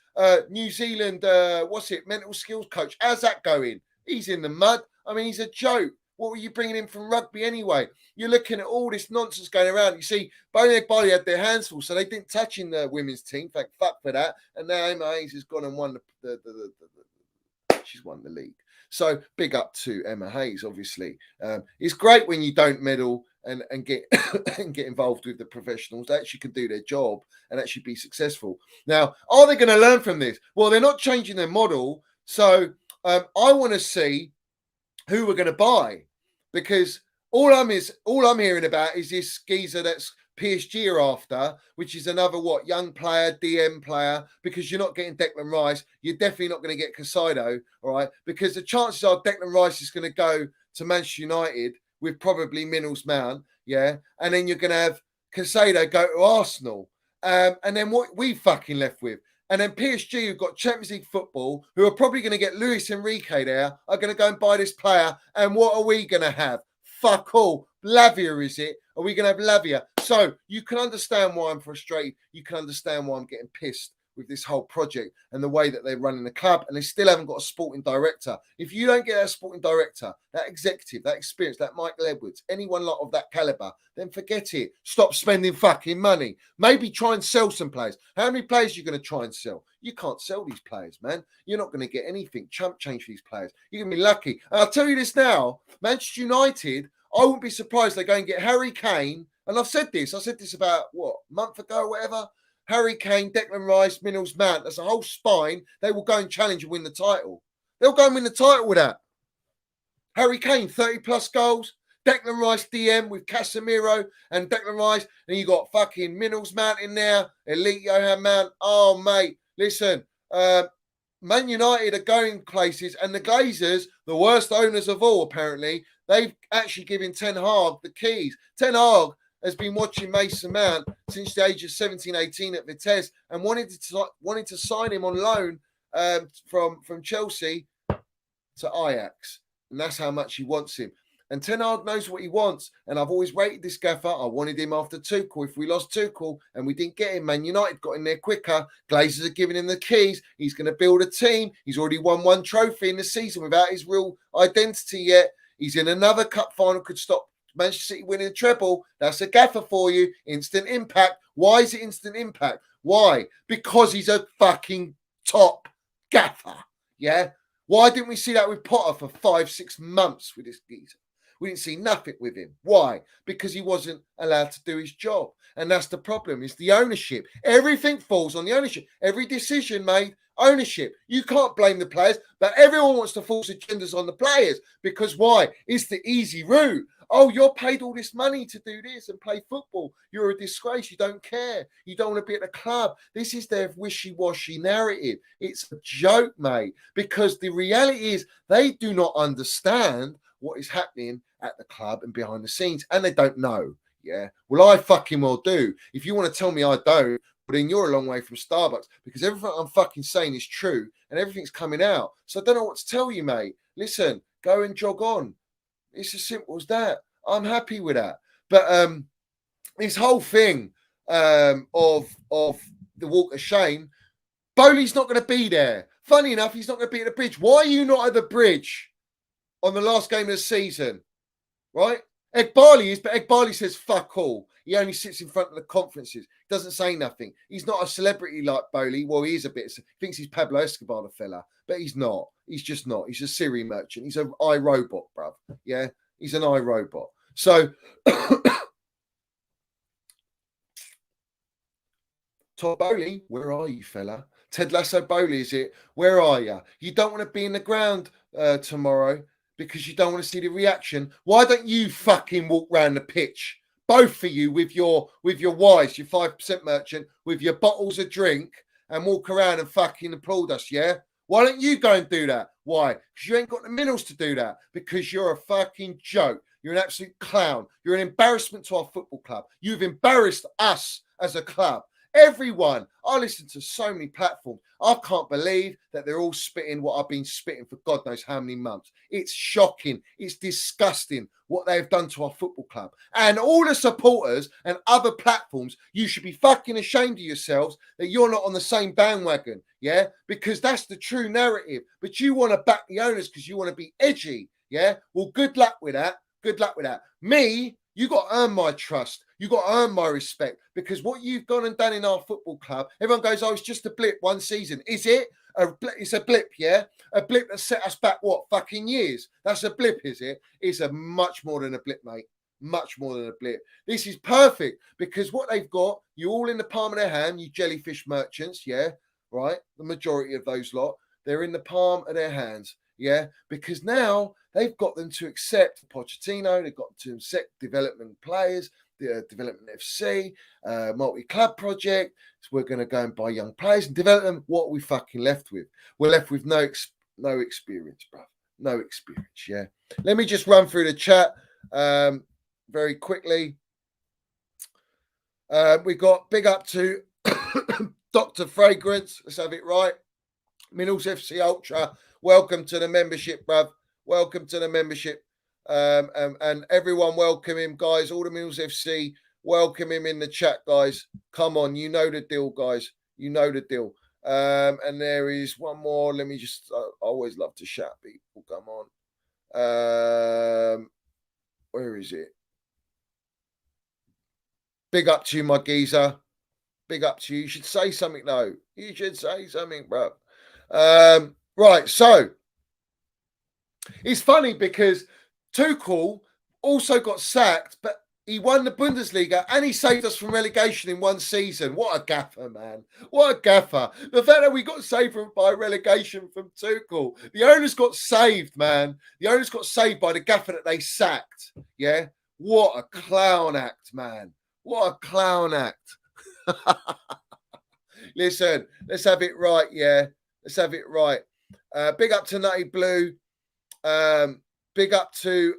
New Zealand, mental skills coach. How's that going? He's in the mud. I mean, he's a joke. What were you bringing in from rugby anyway? You're looking at all this nonsense going around. You see, Bony Body had their hands full, so they didn't touch in the women's team. In fact, fuck for that. And now Emma Hayes has gone and won she's won the league. So big up to Emma Hayes, obviously. It's great when you don't meddle and get and get involved with the professionals. They actually can do their job and actually be successful. Now, are they going to learn from this? Well, they're not changing their model. So I want to see who we're going to buy, because all I'm hearing about is this geezer that's PSG are after, which is another young player, DM player, because you're not getting Declan Rice. You're definitely not going to get Casado, all right? Because the chances are Declan Rice is going to go to Manchester United with probably Minnals Mount, yeah? And then you're going to have Casado go to Arsenal. And then what we fucking left with? And then PSG, who've got Champions League football, who are probably going to get Luis Enrique there, are going to go and buy this player. And what are we going to have? Fuck all. Lavia, is it? Are we going to have Lavia? So you can understand why I'm frustrated. You can understand why I'm getting pissed with this whole project and the way that they're running the club, and they still haven't got a sporting director. If you don't get a sporting director, that executive, that experience, that Michael Edwards, anyone lot of that caliber, then forget it. Stop spending fucking money. Maybe try and sell some players. How many players are you going to try and sell? You can't sell these players, man. You're not going to get anything chump change for these players. You're going to be lucky. And I'll tell you this now, Manchester United, I wouldn't be surprised they go and get Harry Kane, And I said this about, a month ago or whatever. Harry Kane, Declan Rice, Minnels, Mount. That's a whole spine. They will go and challenge and win the title. They'll go and win the title with that. Harry Kane, 30-plus goals. Declan Rice DM with Casemiro and Declan Rice. And you got fucking Minnels Mount in there. Elite Johan Mount. Oh, mate. Listen, Man United are going places. And the Glazers, the worst owners of all, apparently, they've actually given Ten Hag the keys. Ten Hag has been watching Mason Mount since the age of 17, 18 at Vitesse and wanted to sign him on loan from Chelsea to Ajax. And that's how much he wants him. And Ten Hag knows what he wants. And I've always rated this gaffer. I wanted him after Tuchel. If we lost Tuchel and we didn't get him, Man United got in there quicker. Glazers are giving him the keys. He's going to build a team. He's already won one trophy in the season without his real identity yet. He's in another cup final, could stop Manchester City winning the treble. That's a gaffer for you. Instant impact. Why is it instant impact? Why? Because he's a fucking top gaffer. Yeah? Why didn't we see that with Potter for 5-6 months with this geezer? We didn't see nothing with him. Why? Because he wasn't allowed to do his job. And that's the problem. It's the ownership. Everything falls on the ownership. Every decision made, ownership. You can't blame the players, but everyone wants to force agendas on the players. Because why? It's the easy route. Oh, you're paid all this money to do this and play football. You're a disgrace. You don't care. You don't want to be at the club. This is their wishy-washy narrative. It's a joke, mate. Because the reality is they do not understand what is happening at the club and behind the scenes, and they don't know. Yeah. Well, I fucking well do. If you want to tell me I don't, but then you're a long way from Starbucks, because everything I'm fucking saying is true and everything's coming out. So I don't know what to tell you, mate. Listen, go and jog on. It's as simple as that. I'm happy with that. But this whole thing of the walk of shame, Bowley's not going to be there. Funny enough, he's not going to be at the bridge. Why are you not at the bridge on the last game of the season? Right? Ekbali is, but Ekbali says fuck all. He only sits in front of the conferences. Doesn't say nothing. He's not a celebrity like Bowley. Well, he is a bit. He thinks he's Pablo Escobar, the fella. But he's not. He's just not. He's a Siri merchant. He's an iRobot, bruv. Yeah? He's an iRobot. So, Todd Bowley, where are you, fella? Ted Lasso Bowley, is it? Where are you? You don't want to be in the ground tomorrow because you don't want to see the reaction. Why don't you fucking walk round the pitch? Both of you with your wives, your 5% merchant, with your bottles of drink and walk around and fucking applaud us, yeah? Why don't you go and do that? Why? Because you ain't got the minerals to do that. Because you're a fucking joke. You're an absolute clown. You're an embarrassment to our football club. You've embarrassed us as a club. Everyone. I listen to so many platforms. I can't believe that they're all spitting what I've been spitting for God knows how many months. It's shocking. It's disgusting what they've done to our football club. And all the supporters and other platforms, you should be fucking ashamed of yourselves that you're not on the same bandwagon, yeah? Because that's the true narrative. But you want to back the owners because you want to be edgy, yeah? Well, good luck with that. Good luck with that. Me, you got to earn my trust. You got to earn my respect because what you've gone and done in our football club, everyone goes, oh, it's just a blip one season. Is it? It's a blip, yeah? A blip that set us back, what, fucking years? That's a blip, is it? It's a much more than a blip, mate. Much more than a blip. This is perfect because what they've got, you all in the palm of their hand, you jellyfish merchants, yeah? Right? The majority of those lot, they're in the palm of their hands. Yeah, because now they've got them to accept Pochettino, they've got to accept development players, the development FC, multi-club project. So we're going to go and buy young players and develop them. What are we fucking left with? We're left with no experience, bro. No experience, yeah. Let me just run through the chat very quickly. We got big up to Dr. Fragrance. Let's have it right. Minnels FC Ultra. Welcome to the membership, bruv. Welcome to the membership. And everyone welcome him, guys. All the Minnels FC, welcome him in the chat, guys. Come on, you know the deal, guys. You know the deal. And there is one more. Let me just, I always love to shout people. Come on. Where is it? Big up to you, my geezer. Big up to you. You should say something, though. You should say something, bruv. Right, so it's funny because Tuchel also got sacked, but He won the Bundesliga and he saved us from relegation in one season. What a gaffer, man. What a gaffer. The fact that we got saved by relegation from Tuchel. The owners got saved, man. The owners got saved by the gaffer that they sacked. Yeah? What a clown act, man. What a clown act. Listen, let's have it right, yeah. Let's have it right. Big up to Nutty Blue. Big up to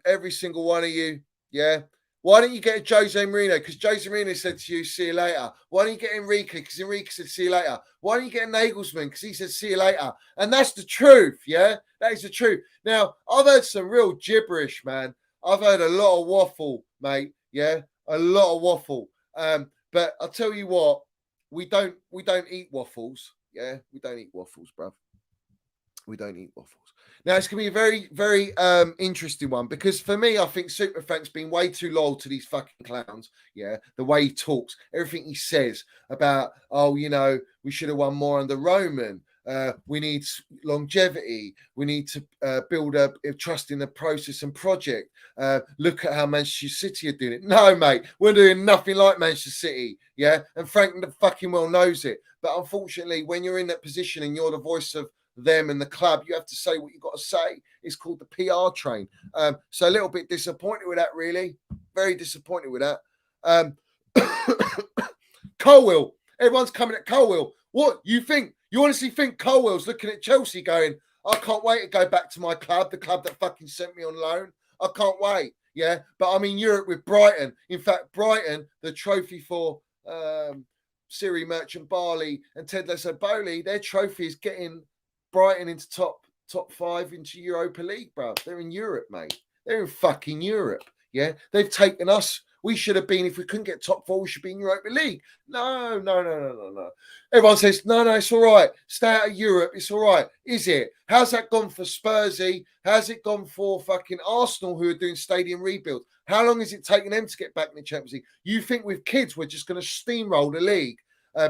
every single one of you, yeah. Why don't you get Jose Mourinho? Because Jose Mourinho said to you, see you later. Why don't you get Enrique? Because Enrique said, see you later. Why don't you get Nagelsmann? Because he said, see you later. And that's the truth, yeah? That is the truth. Now, I've heard some real gibberish, man. I've heard a lot of waffle, mate, yeah? A lot of waffle. But I'll tell you what, we don't eat waffles, yeah? We don't eat waffles, bruv. We don't eat waffles. Now, it's going to be a very, very interesting one because for me, I think Super Frank's been way too loyal to these fucking clowns. Yeah, the way he talks, everything he says about, oh, you know, we should have won more under Roman. We need longevity. We need to build up trust in the process and project. Look at how Manchester City are doing it. No, mate, we're doing nothing like Manchester City. Yeah, and Frank fucking well knows it. But unfortunately, when you're in that position and you're the voice of them and the club, you have to say what you got to say. It's called the PR train. So a little bit disappointed with that, really. Very disappointed with that. Colwill. Everyone's coming at Colwill. What you think? You honestly think Colwill's looking at Chelsea going, I can't wait to go back to my club, the club that fucking sent me on loan. I can't wait. Yeah. But I'm in Europe with Brighton. In fact, Brighton, the trophy for Siri Merchant Barley and Ted Lasso Bowley, their trophy is getting Brighton into top 5 into Europa League, bro. They're in Europe, mate. They're in fucking Europe. Yeah, they've taken us. We should have been, if we couldn't get top 4, we should be in Europa League. No. Everyone says, no, it's all right. Stay out of Europe. It's all right. Is it? How's that gone for Spursy? How's it gone for fucking Arsenal who are doing stadium rebuild? How long is it taking them to get back in the Champions League? You think with kids we're just going to steamroll the league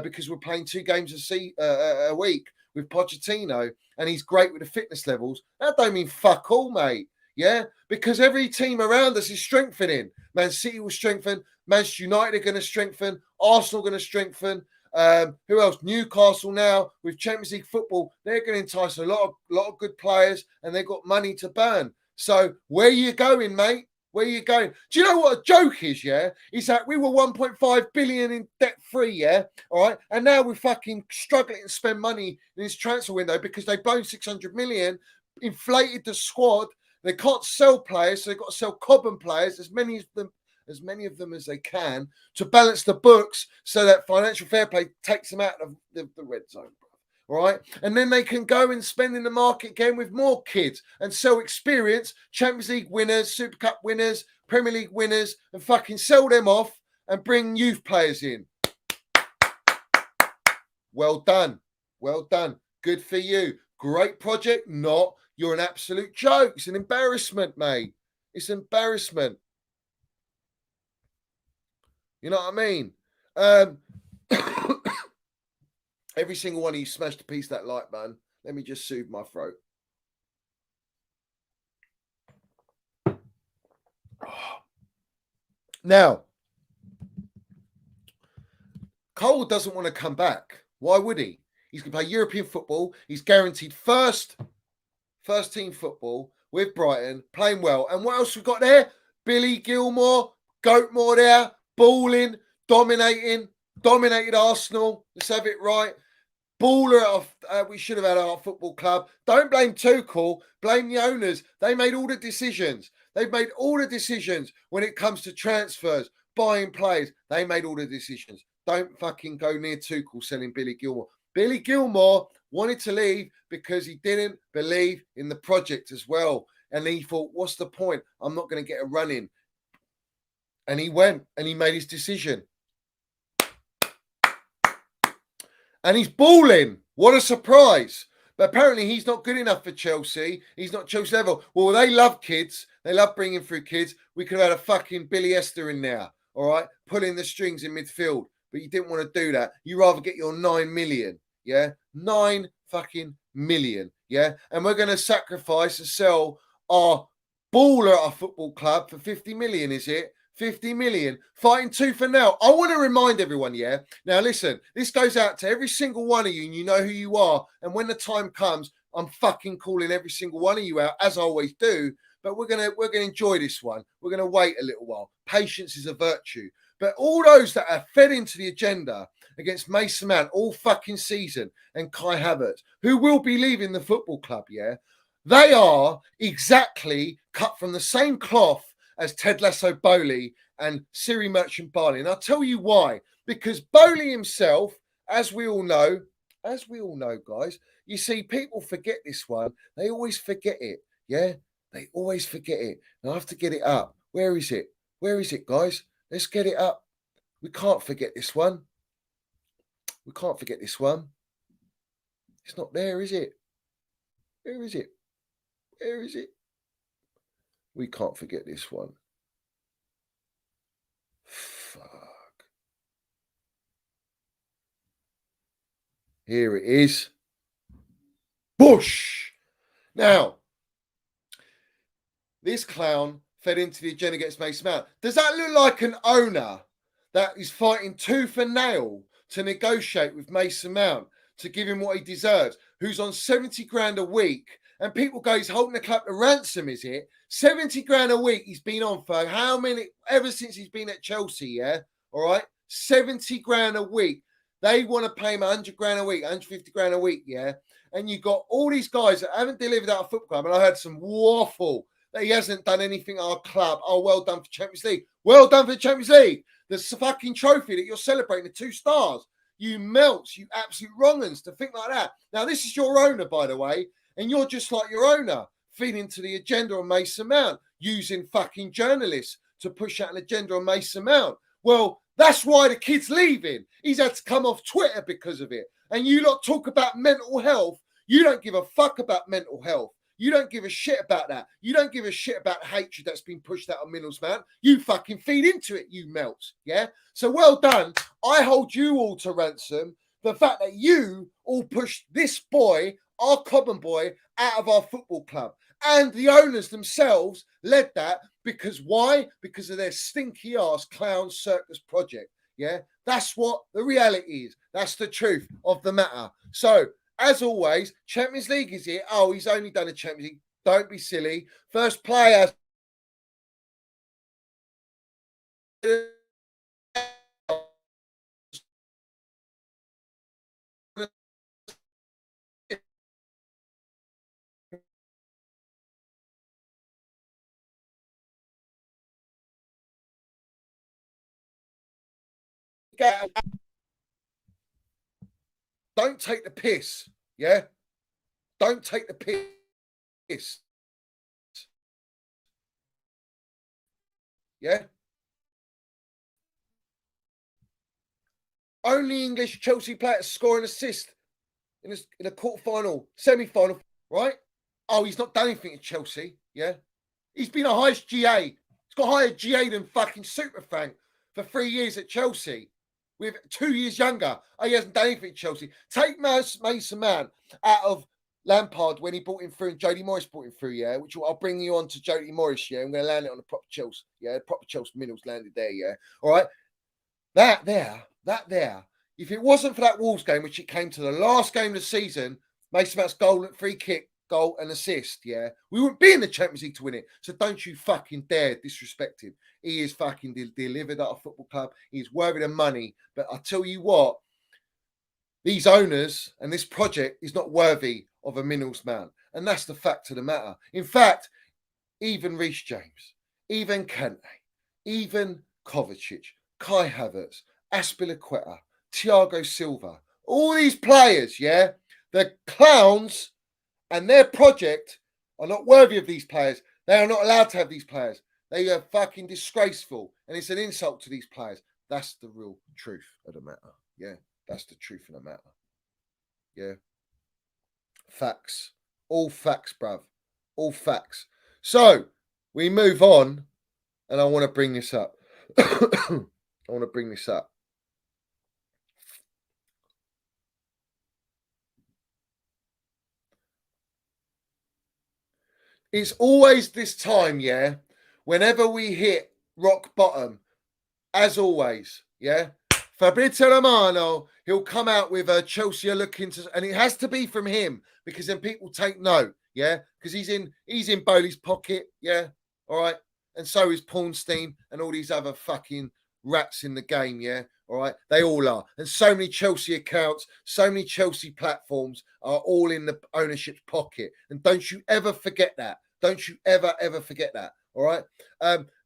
because we're playing 2 games a week with Pochettino, and he's great with the fitness levels? That don't mean fuck all, mate. Yeah, because every team around us is strengthening. Man City will strengthen. Manchester United are going to strengthen. Arsenal going to strengthen. Who else? Newcastle now with Champions League football. They're going to entice a lot of good players, and they've got money to burn. So where are you going, mate? Where are you going? Do you know what a joke is, yeah? Is that we were 1.5 billion in debt free, yeah? All right. And now we're fucking struggling to spend money in this transfer window because they've blown 600 million, inflated the squad. They can't sell players, so they've got to sell Cobham players, as many of them as they can, to balance the books so that financial fair play takes them out of the red zone. All right. And then they can go and spend in the market again with more kids and sell experience, Champions League winners, Super Cup winners, Premier League winners, and fucking sell them off and bring youth players in. Well done. Well done. Good for you. Great project. Not. You're an absolute joke. It's an embarrassment, mate. It's an embarrassment. You know what I mean? Every single one of you smashed a piece of that like button. Let me just soothe my throat. Now, Cole doesn't want to come back. Why would he? He's going to play European football. He's guaranteed first team football with Brighton, playing well. And what else we got there? Billy Gilmore, Goatmore there, balling, dominated Arsenal. Let's have it right. Baller we should have had our football club. Don't blame Tuchel, blame the owners. They made all the decisions. They've made all the decisions when it comes to transfers, buying players. They made all the decisions. Don't fucking go near Tuchel selling Billy Gilmore. Billy Gilmore wanted to leave because he didn't believe in the project as well. And he thought, what's the point? I'm not going to get a run in. And he went and he made his decision. And he's balling. What a surprise. But apparently he's not good enough for Chelsea. He's not Chelsea level. Well, they love kids. They love bringing through kids. We could have had a fucking Billy Esther in there, all right, pulling the strings in midfield. But you didn't want to do that. You rather get your 9 million, yeah? 9 fucking million, yeah? And we're going to sacrifice and sell our baller at our football club for 50 million, is it? 50 million, fighting tooth and nail. I want to remind everyone, yeah. Now, listen, this goes out to every single one of you, and you know who you are. And when the time comes, I'm fucking calling every single one of you out, as I always do. But we're gonna enjoy this one. We're gonna wait a little while. Patience is a virtue. But all those that are fed into the agenda against Mason Mount all fucking season and Kai Havertz, who will be leaving the football club, yeah, they are exactly cut from the same cloth as Ted Lasso Bowley and Siri Merchant Barney. And I'll tell you why. Because Bowley himself, as we all know, guys, you see, people forget this one. They always forget it. Yeah, they always forget it. Now I have to get it up. Where is it? Where is it, guys? Let's get it up. We can't forget this one. We can't forget this one. It's not there, is it? Where is it? Where is it? We can't forget this one. Fuck. Here it is. Bush. Now, this clown fed into the agenda against Mason Mount. Does that look like an owner that is fighting tooth and nail to negotiate with Mason Mount to give him what he deserves, who's on 70 grand a week? And people go, he's holding the club to ransom, is it? 70 grand a week he's been on for how many, ever since he's been at Chelsea, yeah? All right? 70 grand a week. They want to pay him 100 grand a week, 150 grand a week, yeah? And you got all these guys that haven't delivered at a football club, and I heard some waffle that he hasn't done anything at our club. Oh, well done for Champions League. Well done for the Champions League. The fucking trophy that you're celebrating, the 2 stars. You melts, you absolute wrong-uns to think like that. Now, this is your owner, by the way, and you're just like your owner, feeding to the agenda on Mason Mount, using fucking journalists to push out an agenda on Mason Mount. Well, that's why the kid's leaving. He's had to come off Twitter because of it. And you lot talk about mental health. You don't give a fuck about mental health. You don't give a shit about that. You don't give a shit about hatred that's been pushed out of Middlesbrough. You fucking feed into it, you melts. Yeah? So well done. I hold you all to ransom. The fact that you all pushed this boy, our common boy, out of our football club. And the owners themselves led that because why? Because of their stinky ass clown circus project. Yeah? That's what the reality is. That's the truth of the matter. So, as always, Champions League is here. Oh, he's only done a Champions League. Don't be silly. First player. Don't take the piss. Yeah? Don't take the piss. Yeah? Only English Chelsea player to score an assist in a quarter-final, semi-final, right? Oh, he's not done anything at Chelsea, yeah? He's been the highest GA. He's got higher GA than fucking Superfrank for 3 years at Chelsea. With 2 years younger. Oh, he hasn't done anything at Chelsea. Take Mason Mount out of Lampard when he brought him through and Jody Morris brought him through, yeah? Which I'll bring you on to Jody Morris, yeah? I'm going to land it on the proper Chelsea, yeah? Proper Chelsea middles landed there, yeah? All right? That there. If it wasn't for that Wolves game, which it came to the last game of the season, Mason Mount's goal, free kick, goal and assist, yeah, we wouldn't be in the Champions League to win it. So don't you fucking dare disrespect him. He is fucking delivered at a football club. He's worthy of money. But I tell you what, these owners and this project is not worthy of a Minnals man. And that's the fact of the matter. In fact, even Reece James, even Kante, even Kovacic, Kai Havertz, Aspilicueta, Thiago Silva, all these players, yeah, the clowns and their project are not worthy of these players. They are not allowed to have these players. They are fucking disgraceful. And it's an insult to these players. That's the real truth of the matter. Yeah, that's the truth of the matter. Yeah. Facts. All facts, bruv. All facts. So, we move on. And I want to bring this up. I want to bring this up. It's always this time, yeah, whenever we hit rock bottom, as always. Yeah, Fabrizio Romano, he'll come out with a Chelsea are looking to, and it has to be from him because then people take note. Yeah, because he's in Bowley's pocket. Yeah, all right, and so is Pawnstein and all these other fucking rats in the game. Yeah, all right, they all are, and so many Chelsea accounts, so many Chelsea platforms are all in the ownership's pocket. And don't you ever forget that. Don't you ever forget that. All right,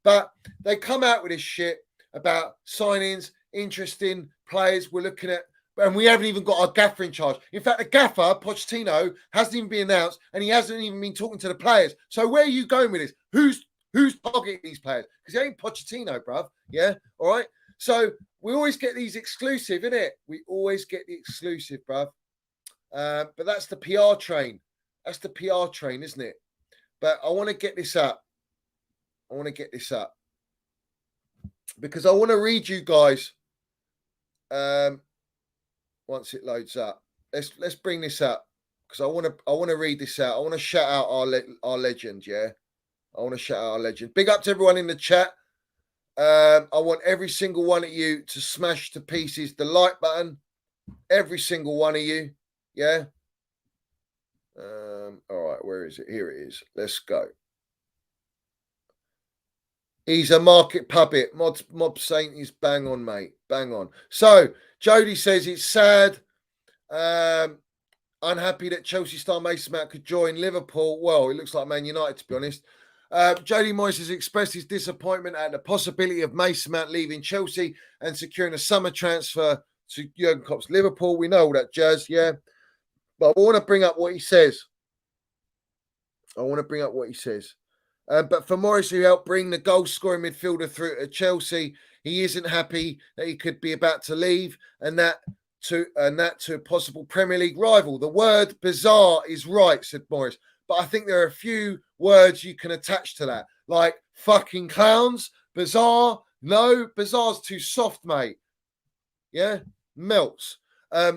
but they come out with this shit about signings, interesting players. We're looking at, and we haven't even got our gaffer in charge. In fact, the gaffer, Pochettino, hasn't even been announced, and he hasn't even been talking to the players. So where are you going with this? Who's targeting these players? Because it ain't Pochettino, bruv. Yeah, all right. So we always get these exclusive, innit? We always get the exclusive, bruv. But that's the PR train. That's the PR train, isn't it? But I want to get this up. Because I want to read you guys once it loads up. Let's bring this up because I want to read this out. I want to shout out our legend, yeah. I want to shout out our legend. Big up to everyone in the chat. I want every single one of you to smash to pieces the like button. Every single one of you, yeah. All right, where is it? Here it is. Let's go. He's a market puppet. Mob Saint is bang on, mate. Bang on. So, Jody says it's sad. Unhappy that Chelsea star Mason Mount could join Liverpool. Well, it looks like Man United, to be honest. Jody Morris has expressed his disappointment at the possibility of Mason Mount leaving Chelsea and securing a summer transfer to Jurgen Klopp's Liverpool. We know all that jazz, yeah. But I want to bring up what he says. But for Morris, who helped bring the goal-scoring midfielder through to Chelsea, he isn't happy that he could be about to leave, and that to a possible Premier League rival. The word bizarre is right, said Morris, but I think there are a few words you can attach to that, like fucking clowns, bizarre. No, bizarre's too soft, mate. Yeah, melts. I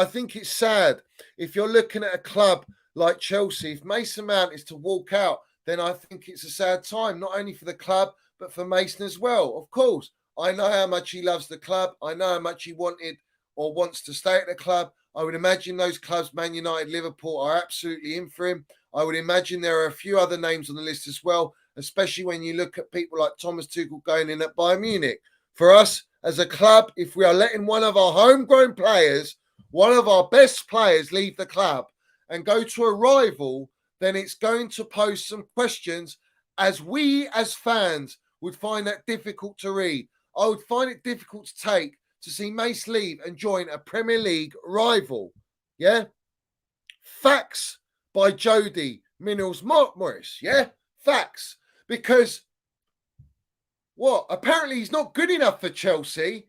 think it's sad if you're looking at a club like Chelsea. If Mason Mount is to walk out, then I think it's a sad time, not only for the club, but for Mason as well. Of course, I know how much he loves the club. I know how much he wanted or wants to stay at the club. I would imagine those clubs, Man United, Liverpool, are absolutely in for him. I would imagine there are a few other names on the list as well, especially when you look at people like Thomas Tuchel going in at Bayern Munich. For us, as a club, if we are letting one of our homegrown players, one of our best players leave the club and go to a rival, then it's going to pose some questions as we as fans would find that difficult to read. I would find it difficult to take to see Mace leave and join a Premier League rival. Yeah? Facts by Jody Morris. Yeah? Facts. Because what? Apparently he's not good enough for Chelsea.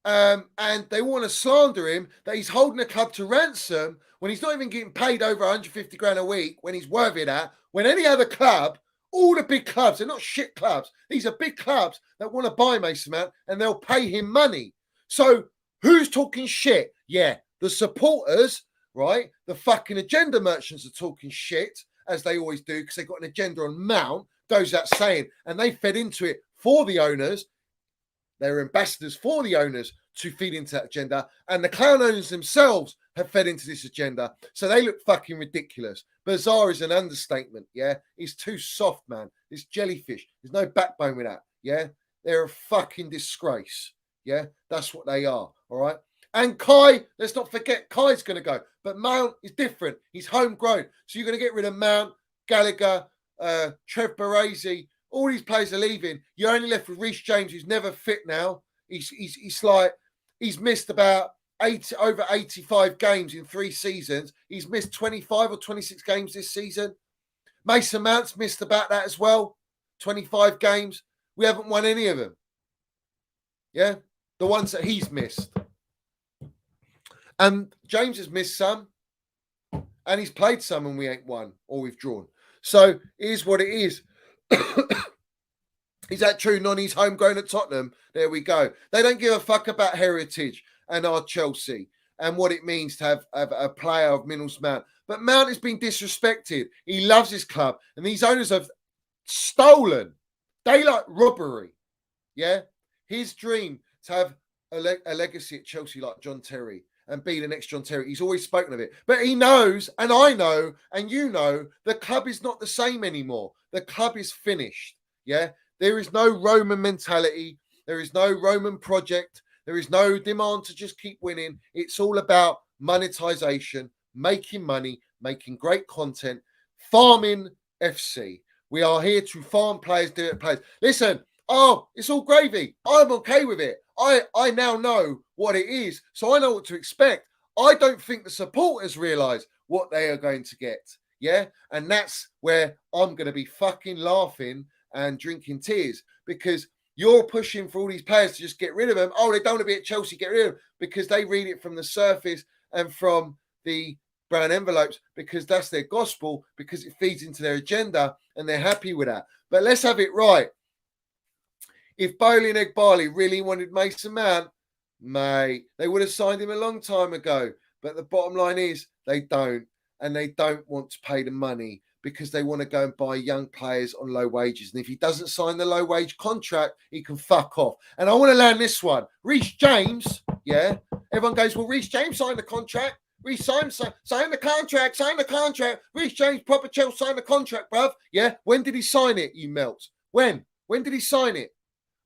And they want to slander him that he's holding the club to ransom when he's not even getting paid over 150 grand a week when he's worthy of that. When any other club, all the big clubs, they're not shit clubs. These are big clubs that want to buy Mason Mount and they'll pay him money. So who's talking shit? Yeah, the supporters, right? The fucking agenda merchants are talking shit, as they always do, because they've got an agenda on Mount, goes that saying, and they fed into it for the owners. They're ambassadors for the owners to feed into that agenda. And the clown owners themselves have fed into this agenda. So they look fucking ridiculous. Bizarre is an understatement, yeah? It's too soft, man. It's jellyfish. There's no backbone with that, yeah? They're a fucking disgrace, yeah? That's what they are, all right? And Kai, let's not forget, Kai's going to go. But Mount is different. He's homegrown. So you're going to get rid of Mount, Gallagher, Trev Baresi. All these players are leaving. You're only left with Reece James, who's never fit now. He's missed about over 85 games in 3 seasons. He's missed 25 or 26 games this season. Mason Mount's missed about that as well. 25 games. We haven't won any of them. Yeah? The ones that he's missed. And James has missed some. And he's played some and we ain't won or we've drawn. So it is what it is. Is that true? Nonny's homegrown at Tottenham. There we go. They don't give a fuck about heritage and our Chelsea and what it means to have a player of Minnell's Mount. But Mount has been disrespected. He loves his club. And these owners have stolen Daylight robbery. Yeah. His dream to have a legacy at Chelsea like John Terry and be the next John Terry. He's always spoken of it. But he knows, and I know, and you know, the club is not the same anymore. The club is finished. Yeah. There is no Roman mentality. There is no Roman project. There is no demand to just keep winning. It's all about monetization, making money, making great content, farming FC. We are here to farm players, do it players. Listen, it's all gravy. I'm okay with it. I now know what it is, so I know what to expect. I don't think the supporters realise what they are going to get. Yeah, and that's where I'm going to be fucking laughing and drinking tears because you're pushing for all these players to just get rid of them. Oh, they don't want to be at Chelsea, get rid of them because they read it from the surface and from the brown envelopes because that's their gospel, because it feeds into their agenda and they're happy with that. But let's have it right. If Bowley and Egbali really wanted Mason Mount, mate, they would have signed him a long time ago. But the bottom line is they don't. And they don't want to pay the money because they want to go and buy young players on low wages. And if he doesn't sign the low wage contract, he can fuck off. And I want to land this one. Reece James, yeah. Everyone goes, well, Reece James signed the contract. Reece sign the contract. Reece James, proper Chelsea, signed the contract, bruv. Yeah. When did he sign it, you melts? When? When did he sign it?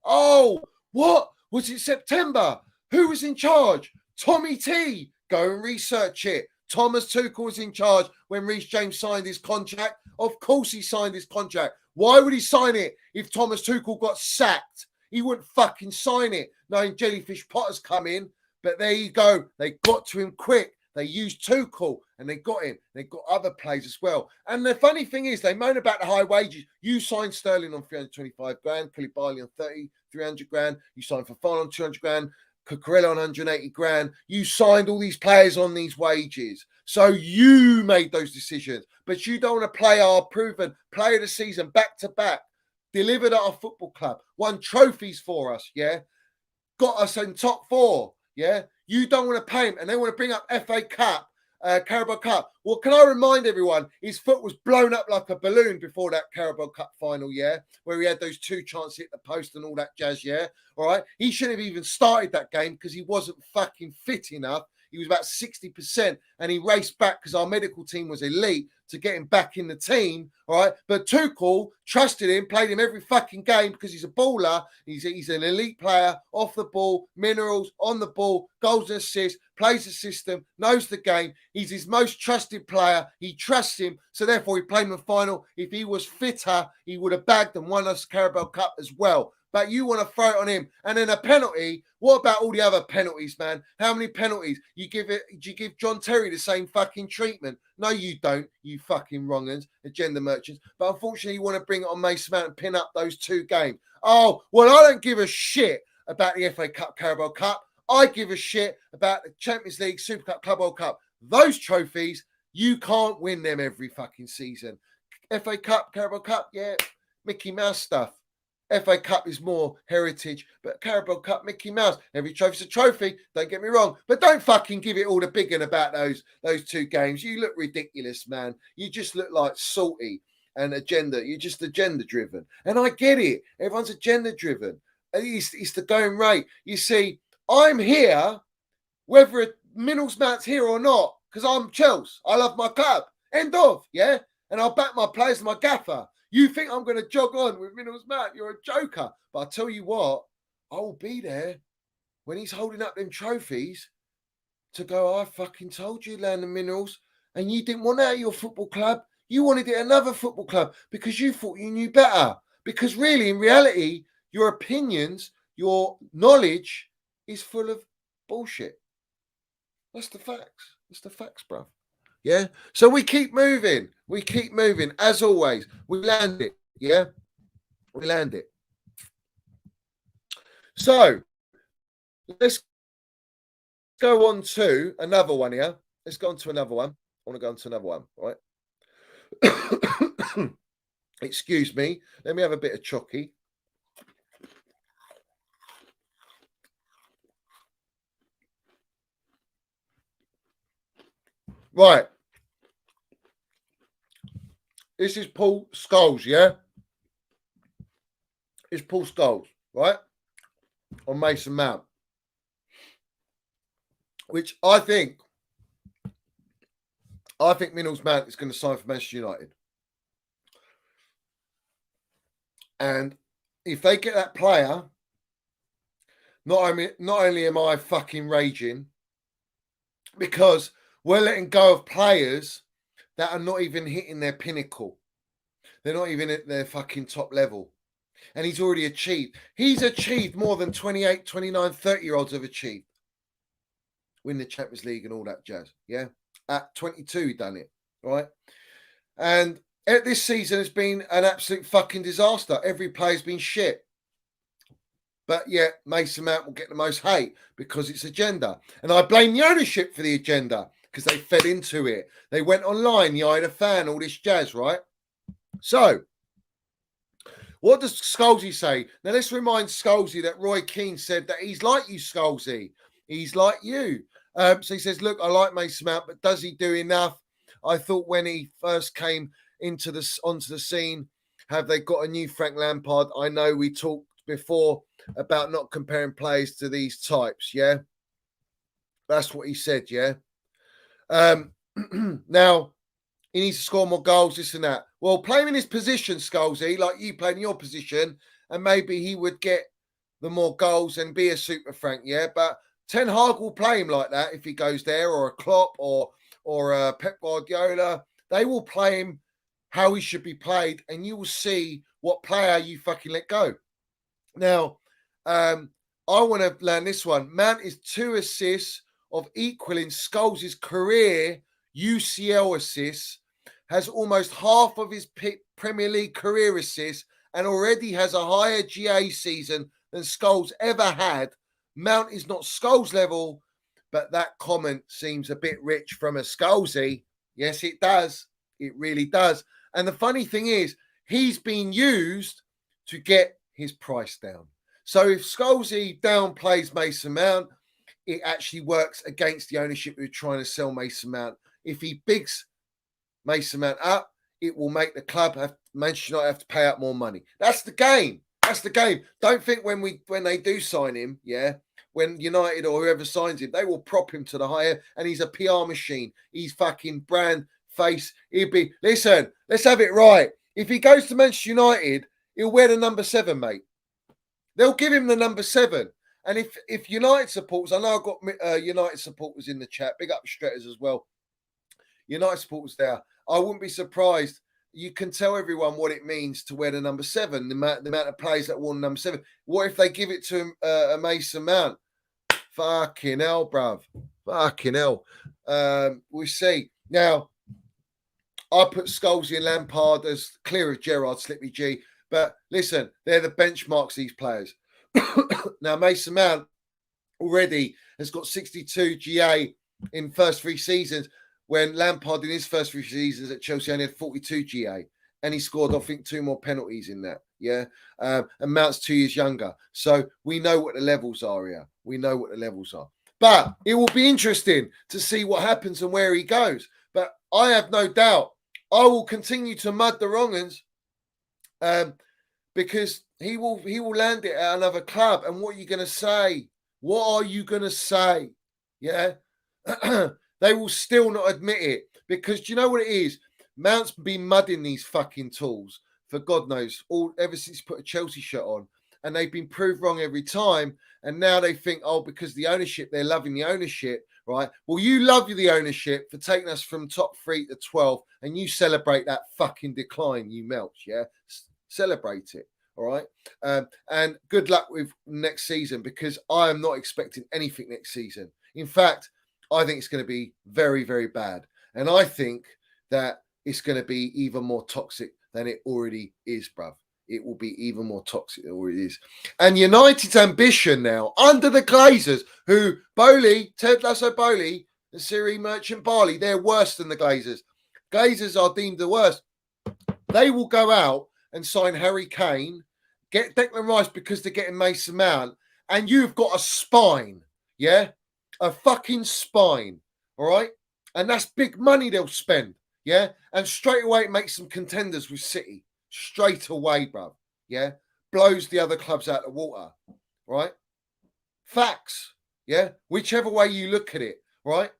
Oh, what? Was it September? Who was in charge? Tommy T. Go and research it. Thomas Tuchel was in charge when Reece James signed his contract. Of course he signed his contract. Why would he sign it if Thomas Tuchel got sacked? He wouldn't fucking sign it knowing Jellyfish Potter's come in. But there you go. They got to him quick. They used Tuchel and they got him. They got other players as well. And the funny thing is, they moan about the high wages. You signed Sterling on 325 grand, Koulibaly on 300 grand. You signed Fofana on 200 grand. Cucurella on 180 grand. You signed all these players on these wages. So you made those decisions. But you don't want to play our proven player of the season back to back. Delivered at our football club. Won trophies for us, yeah? Got us in top four, yeah? You don't want to pay him. And they want to bring up FA Cup, Carabao Cup. Well, can I remind everyone, his foot was blown up like a balloon before that Carabao Cup final, yeah? Where he had those two chances hit the post and all that jazz, yeah? All right? He shouldn't have even started that game because he wasn't fucking fit enough. He was about 60% and he raced back because our medical team was elite to get him back in the team, all right? But Tuchel trusted him, played him every fucking game because he's a baller. He's an elite player, off the ball, minerals, on the ball, goals and assists, plays the system, knows the game. He's his most trusted player. He trusts him, so therefore he played in the final. If he was fitter, he would have bagged and won us Carabao Cup as well. But you want to throw it on him. And then a penalty. What about all the other penalties, man? How many penalties? Do you give John Terry the same fucking treatment? No, you don't, you fucking wrong-uns, agenda merchants. But unfortunately, you want to bring it on Mason Mount and pin up those two games. Oh, well, I don't give a shit about the FA Cup, Carabao Cup. I give a shit about the Champions League, Super Cup, Club World Cup. Those trophies, you can't win them every fucking season. FA Cup, Carabao Cup, yeah, Mickey Mouse stuff. FA Cup is more heritage, but Carabao Cup, Mickey Mouse, every trophy's a trophy, don't get me wrong. But don't fucking give it all the big one about those two games. You look ridiculous, man. You just look like salty and agenda. You're just agenda driven. And I get it. Everyone's agenda driven. It's the going rate. You see, I'm here, whether Minnals Mount's here or not, because I'm Chelsea. I love my club. End of, yeah? And I'll back my players and my gaffer. You think I'm going to jog on with Minerals Mount? You're a joker. But I'll tell you what, I will be there when he's holding up them trophies to go, I fucking told you, Land and Minerals, and you didn't want that at your football club. You wanted it at another football club because you thought you knew better. Because really, in reality, your opinions, your knowledge is full of bullshit. That's the facts. That's the facts, bruv. Yeah. So we keep moving. We keep moving. As always, we land it. Yeah. We land it. So let's go on to another one here. Let's go on to another one. I want to go on to another one. Right. Excuse me. Let me have a bit of chocky. Right. This is Paul Scholes, yeah? is Paul Scholes, right? On Mason Mount. Which I think Minnels Mount is going to sign for Manchester United. And if they get that player, not only am I fucking raging, because we're letting go of players that are not even hitting their pinnacle. They're not even at their fucking top level. And he's already achieved. He's achieved more than 28, 29, 30-year-olds have achieved. Win the Champions League and all that jazz. Yeah. At 22, he done it. Right. And this season has been an absolute fucking disaster. Every player's been shit. But yet, Mason Mount will get the most hate because it's agenda. And I blame the ownership for the agenda because they fed into it. They went online, you eyed a fan, all this jazz, right? So, what does Scholesy say? Now, let's remind Scholesy that Roy Keane said that he's like you, Scholesy. He's like you. So he says, look, I like Mason Mount, but does he do enough? I thought when he first came onto the scene, have they got a new Frank Lampard? I know we talked before about not comparing players to these types, yeah? That's what he said, yeah? Now, he needs to score more goals, this and that. Well, play him in his position, Scholesy, like you played in your position, and maybe he would get the more goals and be a super Frank, yeah? But Ten Hag will play him like that if he goes there, or a Klopp, or a Pep Guardiola. They will play him how he should be played, and you will see what player you fucking let go. Now, I want to learn this one. Mount is 2 assists of equaling Scholes' career UCL assists, has almost half of his Premier League career assists, and already has a higher GA season than Scholes ever had. Mount is not Scholes level, but that comment seems a bit rich from a Scholesy. Yes, it does. It really does. And the funny thing is, he's been used to get his price down. So if Scholesy downplays Mason Mount, it actually works against the ownership who are trying to sell Mason Mount. If he bigs Mason Mount up, it will make the club Manchester United have to pay out more money. That's the game. That's the game. Don't think when they do sign him, yeah, when United or whoever signs him, they will prop him to the higher, and he's a PR machine. He's fucking brand face. Listen, let's have it right. If he goes to Manchester United, he'll wear the number 7, mate. They'll give him the number 7. And if United supporters, I know I've got United supporters in the chat, big up Stretters as well. United supporters there. I wouldn't be surprised. You can tell everyone what it means to wear the number 7, the amount of players that wore number 7. What if they give it to a Mason Mount? Fucking hell, bruv. Fucking hell. We'll see. Now, I put Scholesy and Lampard as clear as Gerrard, Slippy G. But listen, they're the benchmarks, these players. Now, Mason Mount already has got 62 GA in first 3 seasons, when Lampard in his first 3 seasons at Chelsea only had 42 GA. And he scored, I think, 2 more penalties in that. Yeah. And Mount's 2 years younger. So we know what the levels are here. We know what the levels are. But it will be interesting to see what happens and where he goes. But I have no doubt I will continue to mud the wrong uns, because he will land it at another club. And what are you going to say? What are you going to say? Yeah. They will still not admit it, because do you know what it is? Mount's been mudding these fucking tools for God knows ever since he put a Chelsea shirt on, and they've been proved wrong every time. And now they think, oh, because the ownership, they're loving the ownership, right? Well, you love the ownership for taking us from top 3 to 12, and you celebrate that fucking decline, you melts, yeah? Celebrate it, all right? And good luck with next season, because I am not expecting anything next season. In fact, I think it's going to be very, very bad. And I think that it's going to be even more toxic than it already is, bruv. It will be even more toxic than it already is. And United's ambition now, under the Glazers, who Ted Lasso Bowley and Siri Merchant Barley, they're worse than the Glazers. Glazers are deemed the worst. They will go out and sign Harry Kane, get Declan Rice because they're getting Mason Mount, and you've got a spine, yeah? A fucking spine, all right? And that's big money they'll spend, yeah? And straight away it makes them contenders with City. Straight away, bruv, yeah? blows the other clubs out of the water, right? Facts, yeah? Whichever way you look at it, right?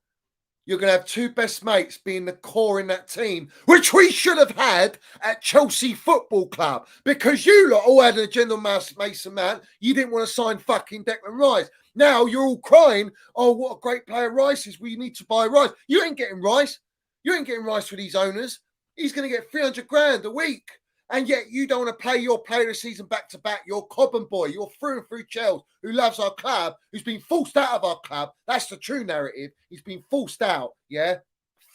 You're going to have two best mates being the core in that team, which we should have had at Chelsea Football Club, because you lot all had an agenda on Mason Mount. You didn't want to sign fucking Declan Rice. Now you're all crying, oh, what a great player Rice is. We need to buy Rice. You ain't getting Rice. You ain't getting Rice for these owners. He's going to get 300 grand a week. And yet you don't want to play your player of the season back-to-back. You're Cobham boy. You're through and through Chelsea, who loves our club, who's been forced out of our club. That's the true narrative. He's been forced out, yeah?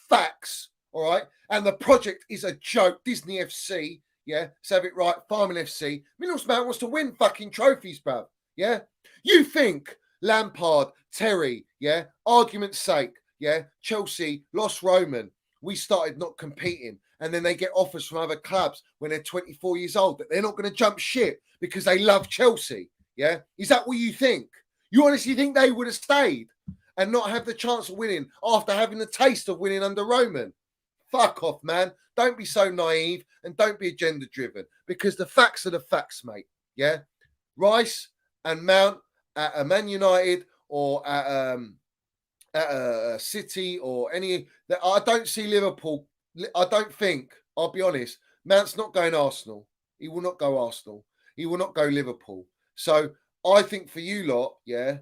Facts, all right? And the project is a joke. Disney FC, yeah? Let's have it right. Farming FC. Middlesbrough wants to win fucking trophies, bruv, yeah? You think Lampard, Terry, yeah? Argument's sake, yeah? Chelsea lost Roman. We started not competing. And then they get offers from other clubs when they're 24 years old that they're not going to jump ship because they love Chelsea. Yeah? Is that what you think? You honestly think they would have stayed and not have the chance of winning after having the taste of winning under Roman? Fuck off, man. Don't be so naive and don't be agenda driven, because the facts are the facts, mate. Yeah? Rice and Mount at a Man United or at a City or any... I don't see Liverpool... I don't think, I'll be honest, Mount's not going Arsenal. He will not go Arsenal. He will not go Liverpool. So I think for you lot, yeah,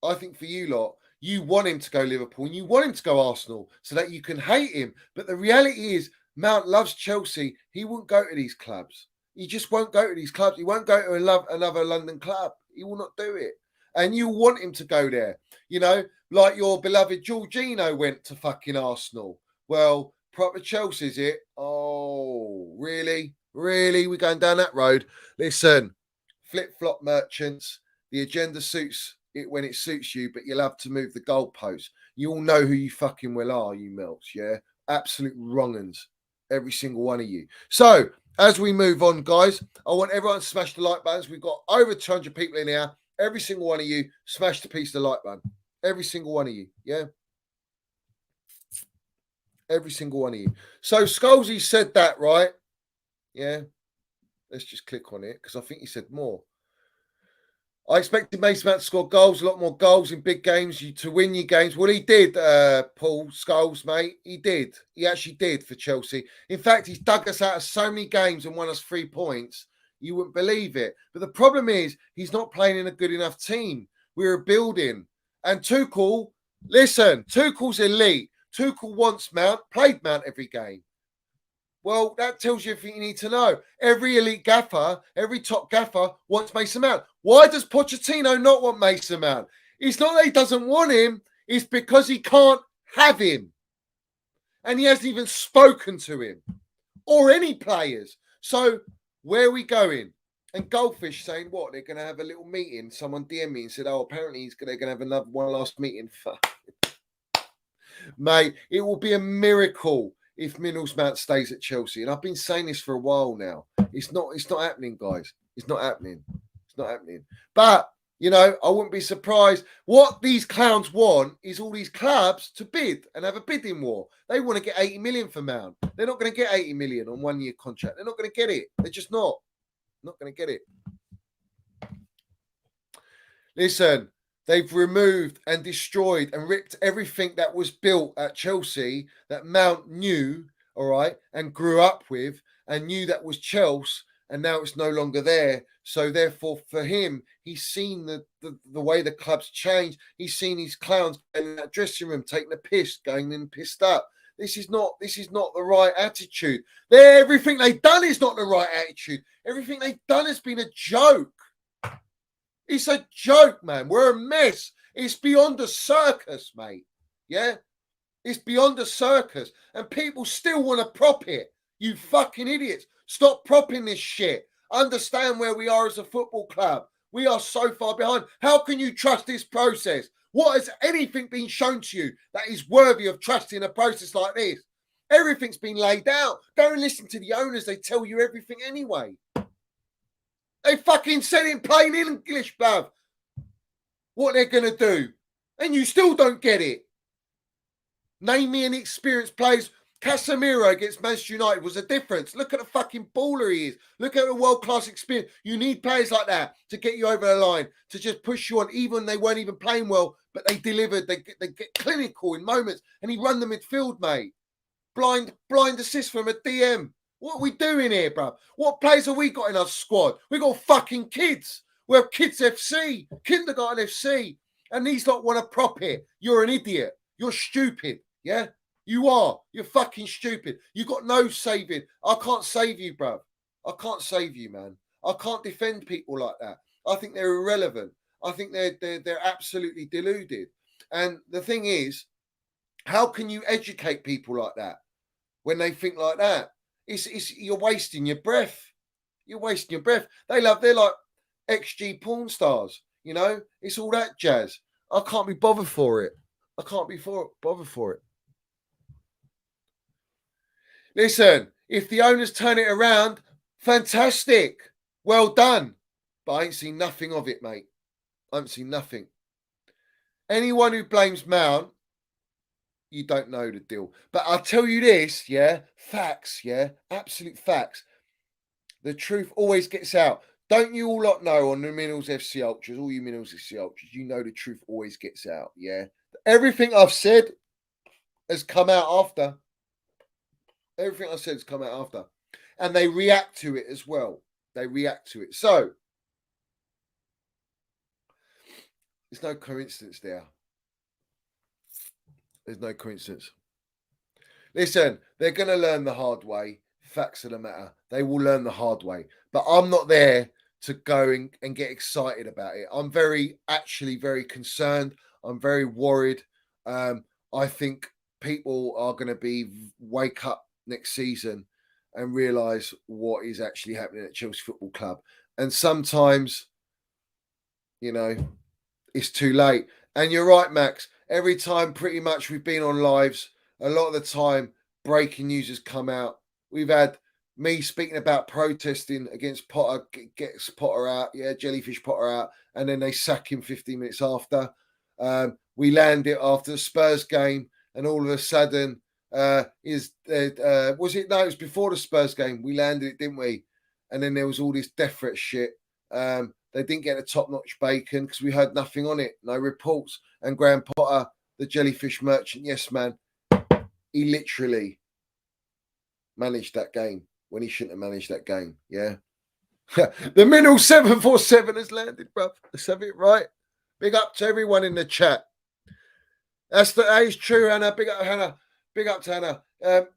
I think for you lot, you want him to go Liverpool and you want him to go Arsenal so that you can hate him. But the reality is, Mount loves Chelsea. He won't go to these clubs. He just won't go to these clubs. He won't go to another London club. He will not do it. And you want him to go there. You know, like your beloved Jorginho went to fucking Arsenal. Well, proper Chelsea, is it? Oh, really? Really? We're going down that road? Listen, flip-flop merchants, the agenda suits it when it suits you, but you'll have to move the goalposts. You all know who you fucking well are, you melts, yeah? Absolute wrong-uns, every single one of you. So, as we move on, guys, I want everyone to smash the like buttons. We've got over 200 people in here. Every single one of you, smash the piece of the like button. Every single one of you, yeah? Every single one of you. So Scholesy said that, right? Yeah. Let's just click on it because I think he said more. I expected Mason Mount to score goals, a lot more goals in big games, to win your games. Well, he did, Paul Scholes, mate. He did. He actually did for Chelsea. In fact, he's dug us out of so many games and won us 3 points. You wouldn't believe it. But the problem is he's not playing in a good enough team. We're building. And Tuchel, listen, Tuchel's elite. Tuchel wants Mount, played Mount every game. Well, that tells you everything you need to know. Every elite gaffer, every top gaffer wants Mason Mount. Why does Pochettino not want Mason Mount? It's not that he doesn't want him. It's because he can't have him. And he hasn't even spoken to him or any players. So where are we going? And Goldfish saying what? They're going to have a little meeting. Someone DM'd me and said, oh, apparently they're going to have another one last meeting. Mate, it will be a miracle if Mount stays at Chelsea. And I've been saying this for a while now. It's not happening, guys. It's not happening. It's not happening. But, you know, I wouldn't be surprised. What these clowns want is all these clubs to bid and have a bidding war. They want to get 80 million for Mount. They're not going to get 80 million on 1 year contract. They're not going to get it. They're just not. Not going to get it. Listen. They've removed and destroyed and ripped everything that was built at Chelsea that Mount knew, all right, and grew up with and knew that was Chelsea, and now it's no longer there. So therefore, for him, he's seen the way the club's changed. He's seen these clowns in that dressing room taking a piss, going in pissed up. This is not the right attitude. Everything they've done is not the right attitude. Everything they've done has been a joke. It's a joke, man. We're a mess. It's beyond a circus, mate. Yeah? It's beyond a circus. And people still want to prop it. You fucking idiots. Stop propping this shit. Understand where we are as a football club. We are so far behind. How can you trust this process? What has anything been shown to you that is worthy of trusting a process like this? Everything's been laid out. Don't listen to the owners. They tell you everything anyway. They fucking said in plain English, bruv, what they're going to do. And you still don't get it. Name me any experienced players Casemiro against Manchester United was a difference. Look at the fucking baller he is. Look at the world-class experience. You need players like that to get you over the line, to just push you on, even they weren't even playing well, but they delivered. They get clinical in moments, and he run the midfield, mate. Blind assist from a DM. What are we doing here, bro? What players have we got in our squad? We got fucking kids. We have Kids FC, Kindergarten FC, and these lot want to prop it. You're an idiot. You're stupid. Yeah? You are. You're fucking stupid. You got no saving. I can't save you, bro. I can't save you, man. I can't defend people like that. I think they're irrelevant. I think they're absolutely deluded. And the thing is, how can you educate people like that when they think like that? It's you're wasting your breath. You're wasting your breath. They're like XG porn stars. You know, it's all that jazz. I can't be bothered for it. I can't be bothered for it. Listen, if the owners turn it around, fantastic. Well done. But I ain't seen nothing of it, mate. I haven't seen nothing. Anyone who blames Mount, you don't know the deal. But I'll tell you this, yeah, facts, yeah, absolute facts. The truth always gets out. Don't you all lot know on the Minerals FC Ultras, all you Minerals FC Ultras, you know the truth always gets out, yeah? Everything I've said has come out after. Everything I said has come out after. And they react to it as well. They react to it. So, there's no coincidence there. There's no coincidence. Listen, they're going to learn the hard way. Facts of the matter. They will learn the hard way. But I'm not there to go and get excited about it. I'm very concerned. I'm very worried. I think people are going to wake up next season and realise what is actually happening at Chelsea Football Club. And sometimes, you know, it's too late. And you're right, Max. Every time pretty much we've been on lives, a lot of the time breaking news has come out. We've had me speaking about protesting against Potter, gets Potter out, Jellyfish Potter out, and then they sack him 15 minutes after. We landed after the Spurs game, and all of a sudden, was it? No, it was before the Spurs game. We landed it, didn't we? And then there was all this death threat shit. They didn't get a top-notch bacon because we heard nothing on it, no reports. And Graham Potter, the jellyfish merchant, yes, man, he literally managed that game when he shouldn't have managed that game, yeah? The Mineral 747 has landed, bruv. Let's have it right. Big up to everyone in the chat. That is true, Hannah. Big up, Hannah. Big up to Hannah.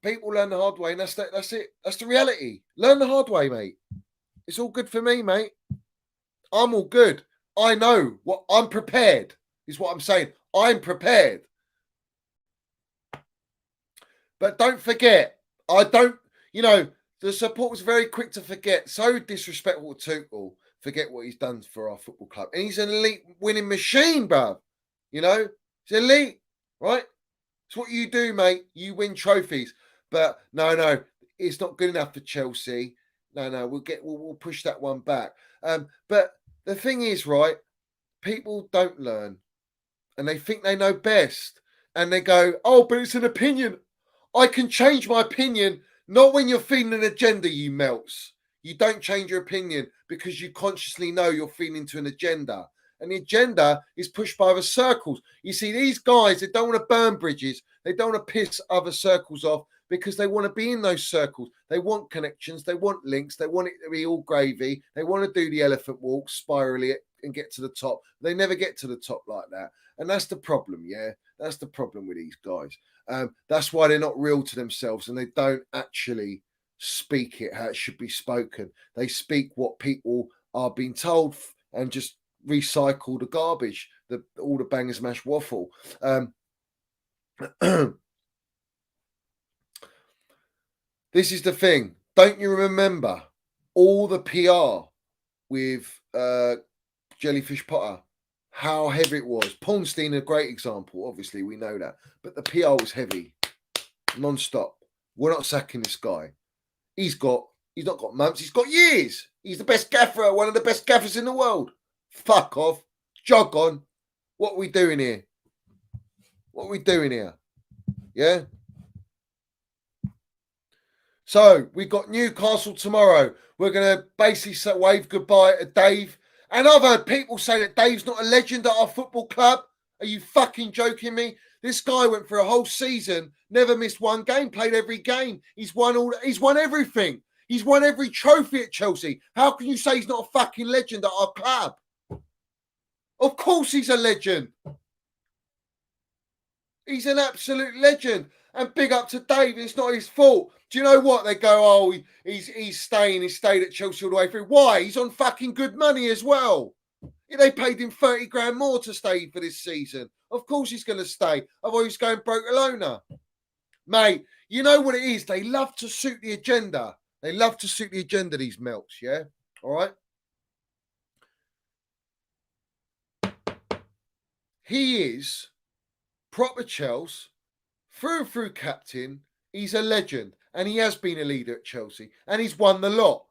People learn the hard way, and that's it. That's the reality. Learn the hard way, mate. It's all good for me, mate. I'm all good. I know what I'm prepared, is what I'm saying. I'm prepared. But don't forget, the support was very quick to forget. So disrespectful to Tuchel. Forget what he's done for our football club. And he's an elite winning machine, bruv. You know, he's elite, right? It's what you do, mate. You win trophies. But no, it's not good enough for Chelsea. No, we'll push that one back. But the thing is, right, people don't learn and they think they know best. And they go, oh, but it's an opinion. I can change my opinion, not when you're feeding an agenda, you melts. You don't change your opinion because you consciously know you're feeding into an agenda. And the agenda is pushed by other circles. You see, these guys, they don't want to burn bridges. They don't want to piss other circles off because they want to be in those circles. They want connections. They want links. They want it to be all gravy. They want to do the elephant walk, spirally it, and get to the top. They never get to the top like that. And that's the problem, yeah? That's the problem with these guys. That's why they're not real to themselves and they don't actually speak it how it should be spoken. They speak what people are being told and just recycle the garbage, all the bangers mash waffle. This is the thing. Don't you remember all the PR with Jellyfish Potter? How heavy it was. Pornstein, a great example. Obviously, we know that. But the PR was heavy. Non-stop. We're not sacking this guy. He's not got months. He's got years. He's the best gaffer. One of the best gaffers in the world. Fuck off. Jog on. What are we doing here? What are we doing here? Yeah? So we got Newcastle tomorrow. We're going to basically wave goodbye to Dave. And I've heard people say that Dave's not a legend at our football club. Are you fucking joking me? This guy went for a whole season, never missed one game, played every game. He's won everything. He's won every trophy at Chelsea. How can you say he's not a fucking legend at our club? Of course he's a legend. He's an absolute legend. And big up to Dave. It's not his fault. Do you know what? They go, oh, he's staying. He stayed at Chelsea all the way through. Why? He's on fucking good money as well. They paid him 30 grand more to stay for this season. Of course he's going to stay. Otherwise he's going broke alone. Mate, you know what it is? They love to suit the agenda. They love to suit the agenda, these melts, yeah? All right? He is proper Chelsea, through and through captain. He's a legend, and he has been a leader at Chelsea, and he's won the lot.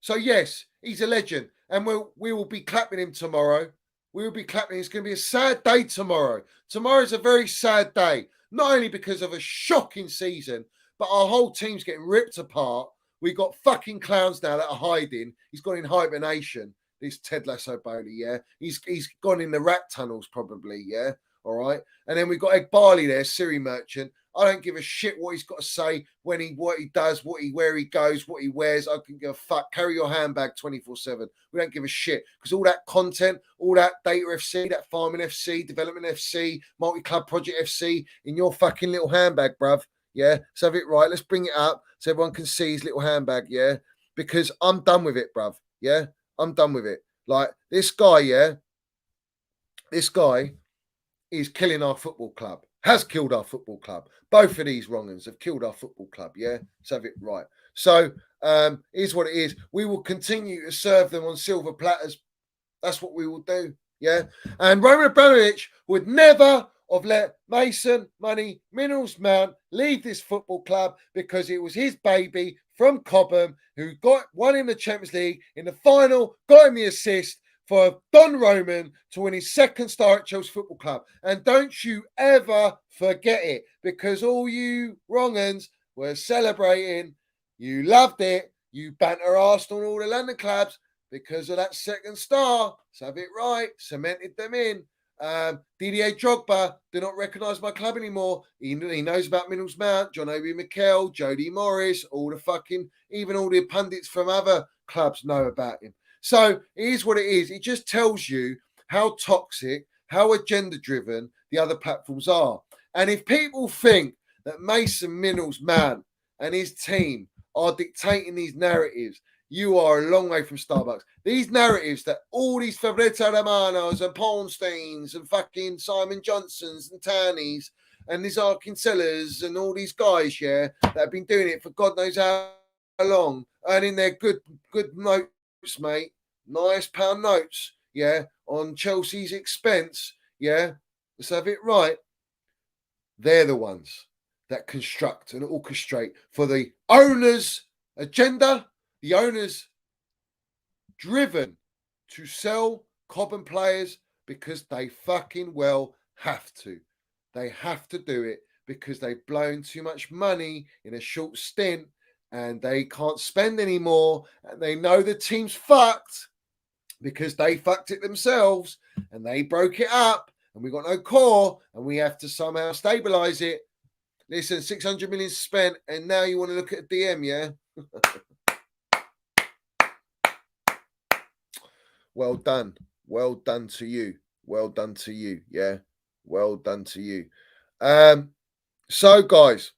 So, yes, he's a legend, and we will be clapping him tomorrow. We will be clapping. It's going to be a sad day tomorrow. Tomorrow's a very sad day, not only because of a shocking season, but our whole team's getting ripped apart. We've got fucking clowns now that are hiding. He's gone in hibernation, this Ted Lasso Bowley, yeah? He's gone in the rat tunnels probably, yeah? All right? And then we've got Egg Barley there, Siri Merchant. I don't give a shit what he's got to say, what he does, where he goes, what he wears. I can give a fuck. Carry your handbag 24/7. We don't give a shit because all that content, all that Data FC, that Farming FC, Development FC, Multi Club Project FC in your fucking little handbag, bruv. Yeah, let's have it right. Let's bring it up so everyone can see his little handbag. Yeah, because I'm done with it, bruv. Yeah, I'm done with it. Like this guy, yeah, this guy is killing our football club. Has killed our football club. Both of these wrong-uns have killed our football club, yeah? Let's have it right. So, here's what it is. We will continue to serve them on silver platters. That's what we will do, yeah? And Roman Abramovich would never have let Mason Money Minerals Mount leave this football club because it was his baby from Cobham who won him the Champions League in the final, got him the assist, for Don Roman to win his second star at Chelsea Football Club. And don't you ever forget it, because all you wrong-uns were celebrating. You loved it. You banter Arsenal and all the London clubs because of that second star. Let's have it right. Cemented them in. Didier Drogba do not recognise my club anymore. He knows about Minerals Mount, John Obi Mikel, Jody Morris, even all the pundits from other clubs know about him. So it is what it is. It just tells you how toxic, how agenda-driven the other platforms are. And if people think that Mason Minerals Mount and his team are dictating these narratives, you are a long way from Starbucks. These narratives that all these Fabrizio Romanos and Paulsteins and fucking Simon Johnsons and Tannies and these Arkinsellas and all these guys, yeah, that have been doing it for God knows how long, earning their good notes, mate, nice pound notes, yeah, on Chelsea's expense, yeah, let's have it right. They're the ones that construct and orchestrate for the owner's agenda, the owner's driven to sell Cobham players because they fucking well have to. They have to do it because they've blown too much money in a short stint and they can't spend anymore, and they know the team's fucked because they fucked it themselves and they broke it up, and we got no core, and we have to somehow stabilise it. Listen, 600 million spent, and now you want to look at a DM, yeah? Well done. Well done to you. Well done to you, yeah? Well done to you. So, guys,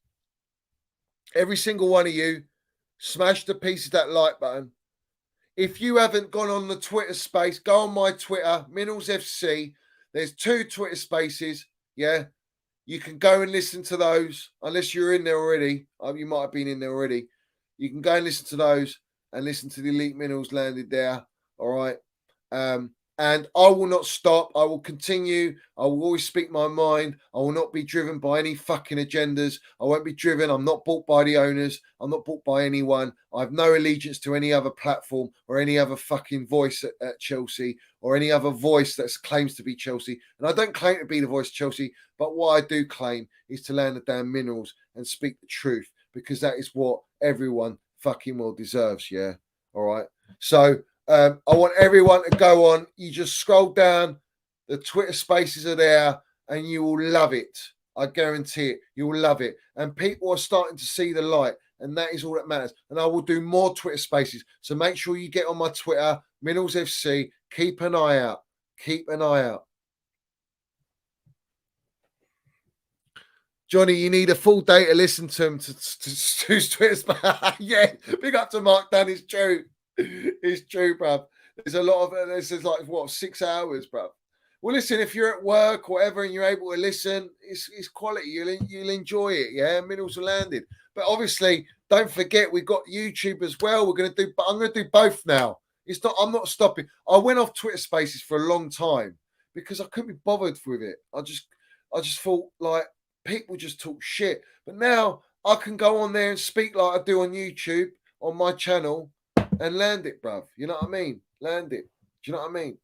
every single one of you, smash the piece of that like button. If you haven't gone on the Twitter space, go on my Twitter, Minerals FC. There's 2 Twitter spaces, yeah? You can go and listen to those, unless you're in there already. You might have been in there already. You can go and listen to those and listen to the Elite Minerals landed there, all right? And I will not stop. I will continue. I will always speak my mind. I will not be driven by any fucking agendas. I won't be driven. I'm not bought by the owners. I'm not bought by anyone. I have no allegiance to any other platform or any other fucking voice at Chelsea or any other voice that claims to be Chelsea. And I don't claim to be the voice of Chelsea, but what I do claim is to land the damn minerals and speak the truth, because that is what everyone fucking well deserves. Yeah. All right. So I want everyone to go on. You just scroll down. The Twitter spaces are there and you will love it. I guarantee it. You will love it. And people are starting to see the light. And that is all that matters. And I will do more Twitter spaces. So make sure you get on my Twitter, Minerals FC. Keep an eye out. Keep an eye out. Johnny, you need a full day to listen to him to Twitter. Yeah, big up to Mark Dan. It's true. It's true, bruv. There's a lot of this is like what 6 hours, bruv. Well, listen, if you're at work or whatever and you're able to listen, it's quality. You'll enjoy it. Yeah, Minerals are landed. But obviously, don't forget we've got YouTube as well. I'm going to do both now. I'm not stopping. I went off Twitter Spaces for a long time because I couldn't be bothered with it. I just thought like people just talk shit. But now I can go on there and speak like I do on YouTube on my channel and land it, bruv. You know what I mean? Land it. Do you know what I mean?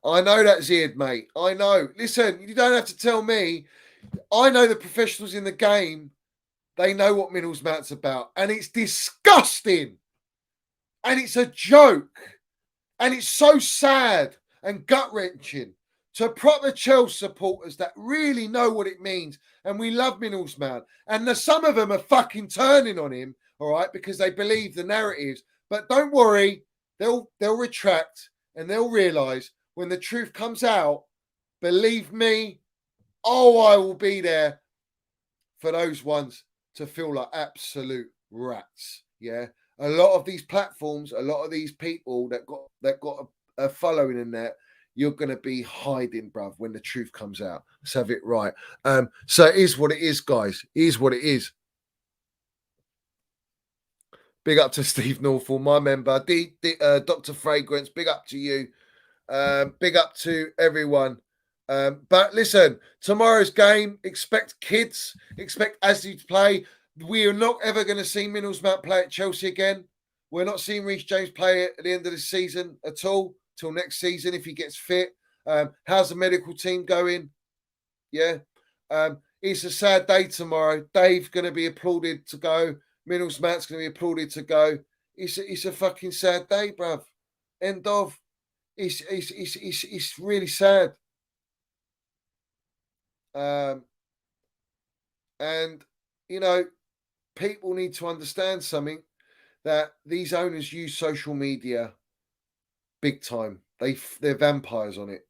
I know that's it, mate. I know. Listen, you don't have to tell me. I know the professionals in the game. They know what Minerals Mount's about. And it's disgusting. And it's a joke. And it's so sad and gut-wrenching to proper Chelsea supporters that really know what it means. And we love Minerals Mount. And some of them are fucking turning on him, all right, because they believe the narratives. But don't worry. They'll retract and they'll realise when the truth comes out, believe me, I will be there for those ones to feel like absolute rats. Yeah. A lot of these platforms, a lot of these people that got a following in there, you're going to be hiding, bruv, when the truth comes out. Let's have it right. So it is what it is, guys. It is what it is. Big up to Steve Northall, my member. Dr. Fragrance, big up to you. Big up to everyone. But listen, tomorrow's game, expect kids, expect Ashley to play. We are not ever going to see Minerals Mount play at Chelsea again. We're not seeing Reece James play at the end of the season at all, till next season if he gets fit. How's the medical team going? Yeah. It's a sad day tomorrow. Dave's going to be applauded to go. Minerals Mount's going to be applauded to go. It's a fucking sad day, bruv. End of. It's really sad. And you know, people need to understand something, that these owners use social media big time. They're vampires on it.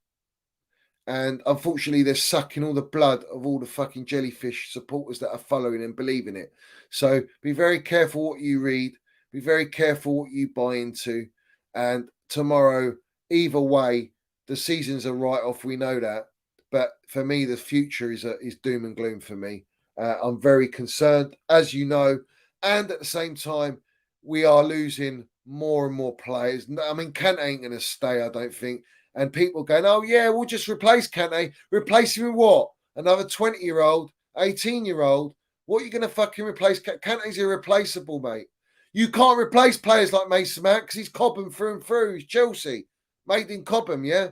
And unfortunately, they're sucking all the blood of all the fucking jellyfish supporters that are following and believing it. So be very careful what you read. Be very careful what you buy into. And tomorrow, either way, the season's a write-off. We know that. But for me, the future is doom and gloom for me. I'm very concerned, as you know. And at the same time, we are losing more and more players. I mean, Kent ain't going to stay, I don't think. And people going, oh, yeah, we'll just replace Kante. Replace him with what? Another 20-year-old, 18-year-old? What are you going to fucking replace? Kante's irreplaceable, mate. You can't replace players like Mason Mount because he's Cobham through and through. He's Chelsea. Made in Cobham, yeah?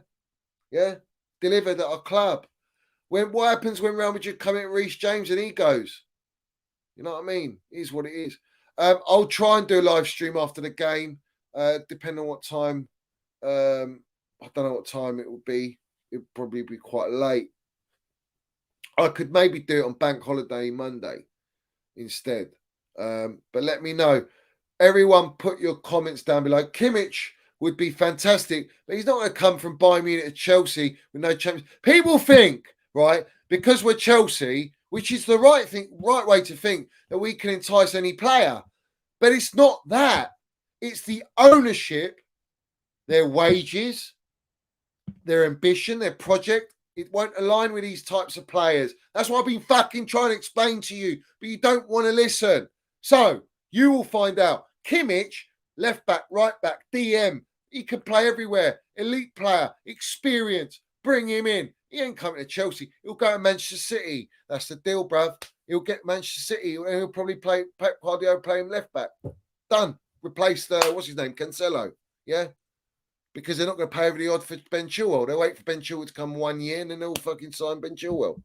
Yeah? Delivered at our club. What happens when Real Madrid come in Reece James and he goes? You know what I mean? It is what it is. I'll try and do a live stream after the game, depending on what time. I don't know what time it will be. It'll probably be quite late. I could maybe do it on Bank Holiday Monday instead. But let me know. Everyone put your comments down below. Kimmich would be fantastic, but he's not going to come from Bayern Munich to Chelsea with no champions. People think, right, because we're Chelsea, which is the right way to think, that we can entice any player. But it's not that. It's the ownership, their wages, their ambition, their project. It won't align with these types of players. That's what I've been fucking trying to explain to you, but you don't want to listen. So you will find out. Kimmich, left back, right back, DM. He can play everywhere. Elite player, experience. Bring him in. He ain't coming to Chelsea. He'll go to Manchester City. That's the deal, bruv. He'll get Manchester City and he'll probably play Pep Guardiola, play him left back. Done. Replace what's his name? Cancelo. Yeah. Because they're not going to pay over the odd for Ben Chilwell. They'll wait for Ben Chilwell to come 1 year and then they'll fucking sign Ben Chilwell.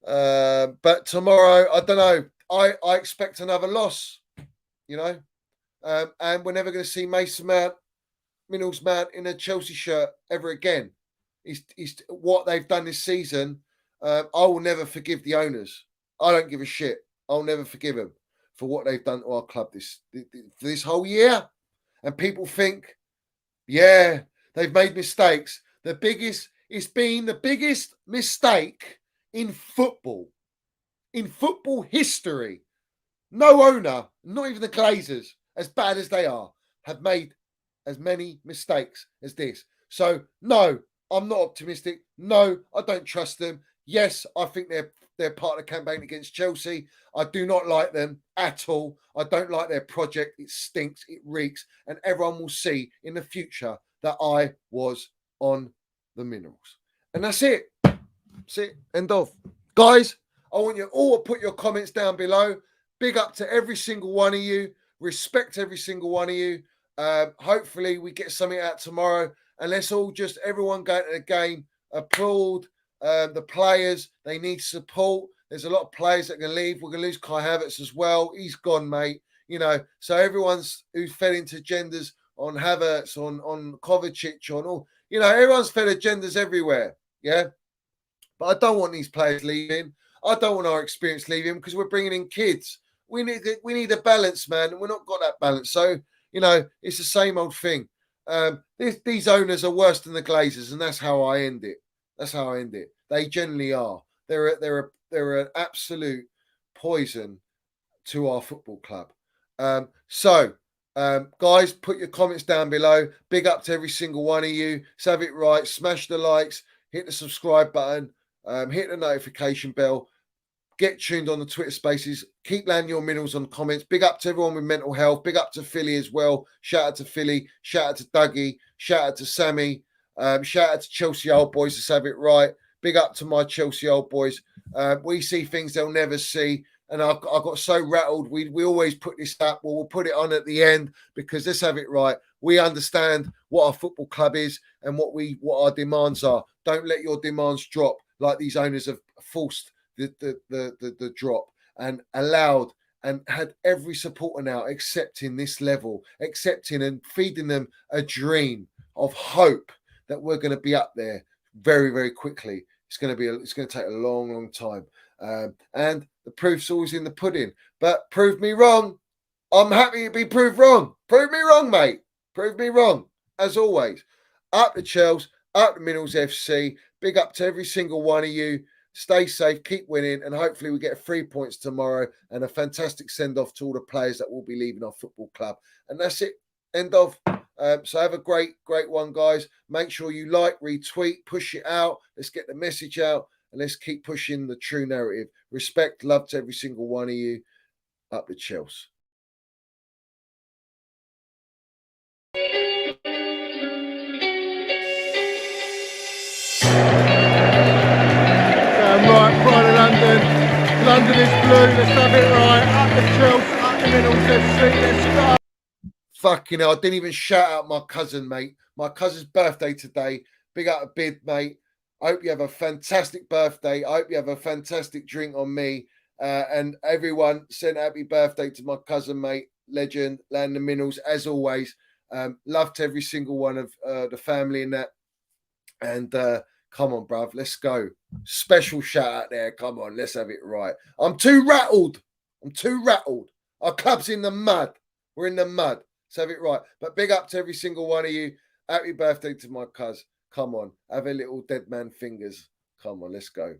But tomorrow, I don't know. I expect another loss, you know. And we're never going to see Mason Mount, Minnals Mount in a Chelsea shirt ever again. He's what they've done this season. I will never forgive the owners. I don't give a shit. I'll never forgive them for what they've done to our club this whole year. And people think, yeah, they've made mistakes. It's been the biggest mistake in football history. No owner, not even the Glazers, as bad as they are, have made as many mistakes as this. So, no, I'm not optimistic. No, I don't trust them. Yes, I think they're part of the campaign against Chelsea. I do not like them at all. I don't like their project. It stinks. It reeks. And everyone will see in the future that I was on the minerals. And that's it. That's it. End of. Guys, I want you all to put your comments down below. Big up to every single one of you. Respect every single one of you. Hopefully we get something out tomorrow. And let's all just, everyone go to the game, applaud the players. They need support. There's a lot of players that can leave. We're going to lose Kai Havertz as well. He's gone, mate. You know, so everyone's who fed into genders on Havertz, on Kovacic, on all, you know, everyone's fed agendas everywhere. Yeah. But I don't want these players leaving. I don't want our experience leaving because we're bringing in kids. We need a balance, man. And we're not got that balance. So, you know, it's the same old thing. These owners are worse than the Glazers, and that's how I end it. That's how I end it. They generally are. They're an absolute poison to our football club. Guys, put your comments down below. Big up to every single one of you. Let's have it right. Smash the likes. Hit the subscribe button. Hit the notification bell. Get tuned on the Twitter Spaces. Keep landing your minerals on comments. Big up to everyone with mental health. Big up to Philly as well. Shout out to Philly. Shout out to Dougie. Shout out to Sammy. Shout out to Chelsea Old Boys. Let's have it right. Big up to my Chelsea Old Boys. We see things they'll never see. And I got so rattled. We always put this up. Well, we'll put it on at the end because let's have it right. We understand what our football club is and what our demands are. Don't let your demands drop like these owners have forced the drop and allowed and had every supporter now accepting this level, accepting and feeding them a dream of hope that we're going to be up there very, very quickly. It's going to take a long, long time. And the proof's always in the pudding. But prove me wrong. I'm happy to be proved wrong. Prove me wrong, mate. Prove me wrong. As always. Up the Chelsea, up the Minerals FC. Big up to every single one of you. Stay safe, keep winning, and hopefully we get 3 points tomorrow and a fantastic send-off to all the players that will be leaving our football club. And that's it. End of. So have a great one, guys. Make sure you like, retweet, push it out. Let's get the message out, and let's keep pushing the true narrative. Respect, love to every single one of you. Up the Chelsea. Right, Pride of London. London is blue. Let's have it right. Up the Chelsea, up the Minerals FC. Let's go. Fucking hell, I didn't even shout out my cousin, mate. My cousin's birthday today. Big up a bid, mate. I hope you have a fantastic birthday. I hope you have a fantastic drink on me. And everyone send happy birthday to my cousin, mate. Legend, Land the Minerals, as always. Love to every single one of the family in that. And come on, bruv, let's go. Special shout out there. Come on, let's have it right. I'm too rattled. Our club's in the mud. We're in the mud. Let's have it right. But big up to every single one of you. Happy birthday to my cuz. Come on, have a little dead man fingers. Come on, let's go.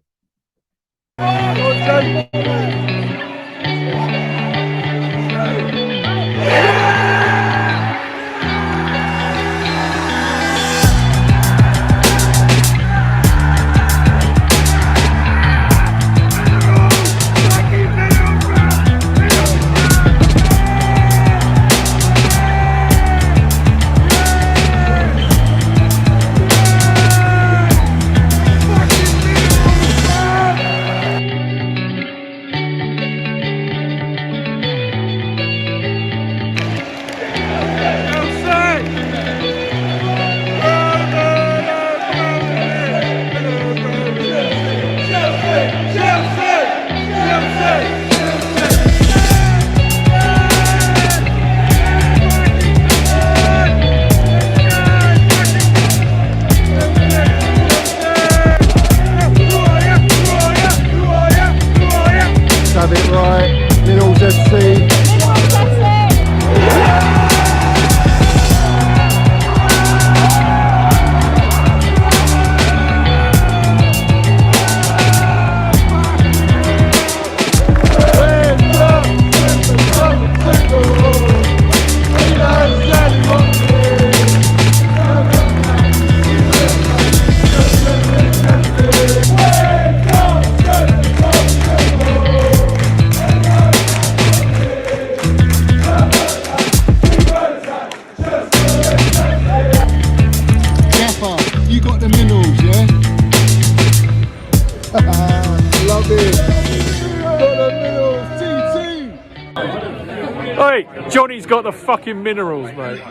Hey, Johnny's got the fucking minerals, mate.